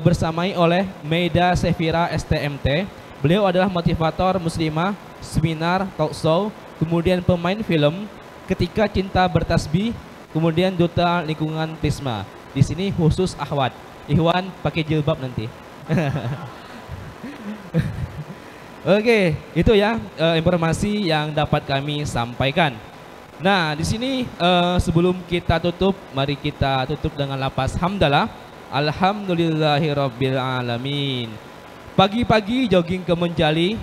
Speaker 1: bersamai oleh Meida Sefira STMT. Beliau adalah motivator muslimah, seminar, talk show, kemudian pemain film, Ketika Cinta Bertasbih, kemudian duta lingkungan Tisma. Di sini khusus akhwat. Ikhwan pakai jilbab nanti. Oke, itu ya informasi yang dapat kami sampaikan. Nah, di sini sebelum kita tutup, mari kita tutup dengan lafaz hamdalah. Alhamdulillahirabbil alamin. Pagi-pagi jogging ke Menjali,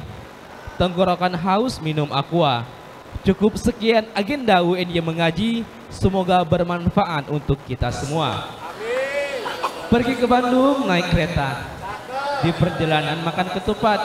Speaker 1: tenggorokan haus minum aqua. Cukup sekian agenda UNY mengaji, semoga bermanfaat untuk kita semua. Pergi ke Bandung naik kereta, di perjalanan makan ketupat,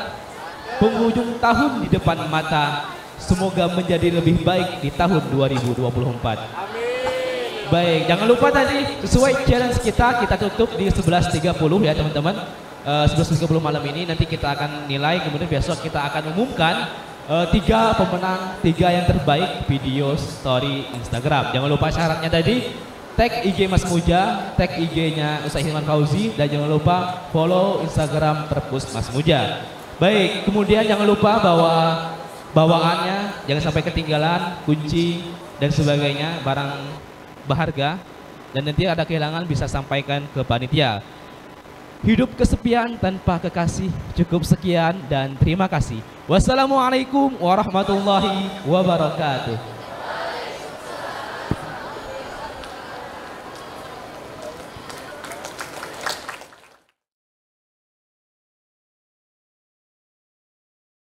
Speaker 1: penghujung tahun di depan mata, semoga menjadi lebih baik di tahun 2024. Baik, jangan lupa tadi sesuai challenge kita tutup di 11.30 ya teman-teman. 11.30 malam ini nanti kita akan nilai, kemudian besok kita akan umumkan 3 pemenang 3 yang terbaik video story Instagram. Jangan lupa syaratnya tadi tag IG Mas Muja, tag IG-nya Ustaz Hilman Fauzi, dan jangan lupa follow Instagram Perpus Mas Muja. Baik, kemudian jangan lupa bawa bawaannya, jangan sampai ketinggalan, kunci dan sebagainya, barang berharga, dan nanti ada kehilangan bisa sampaikan ke panitia. Hidup kesepian tanpa kekasih. Cukup sekian dan terima kasih. Wassalamualaikum warahmatullahi wabarakatuh.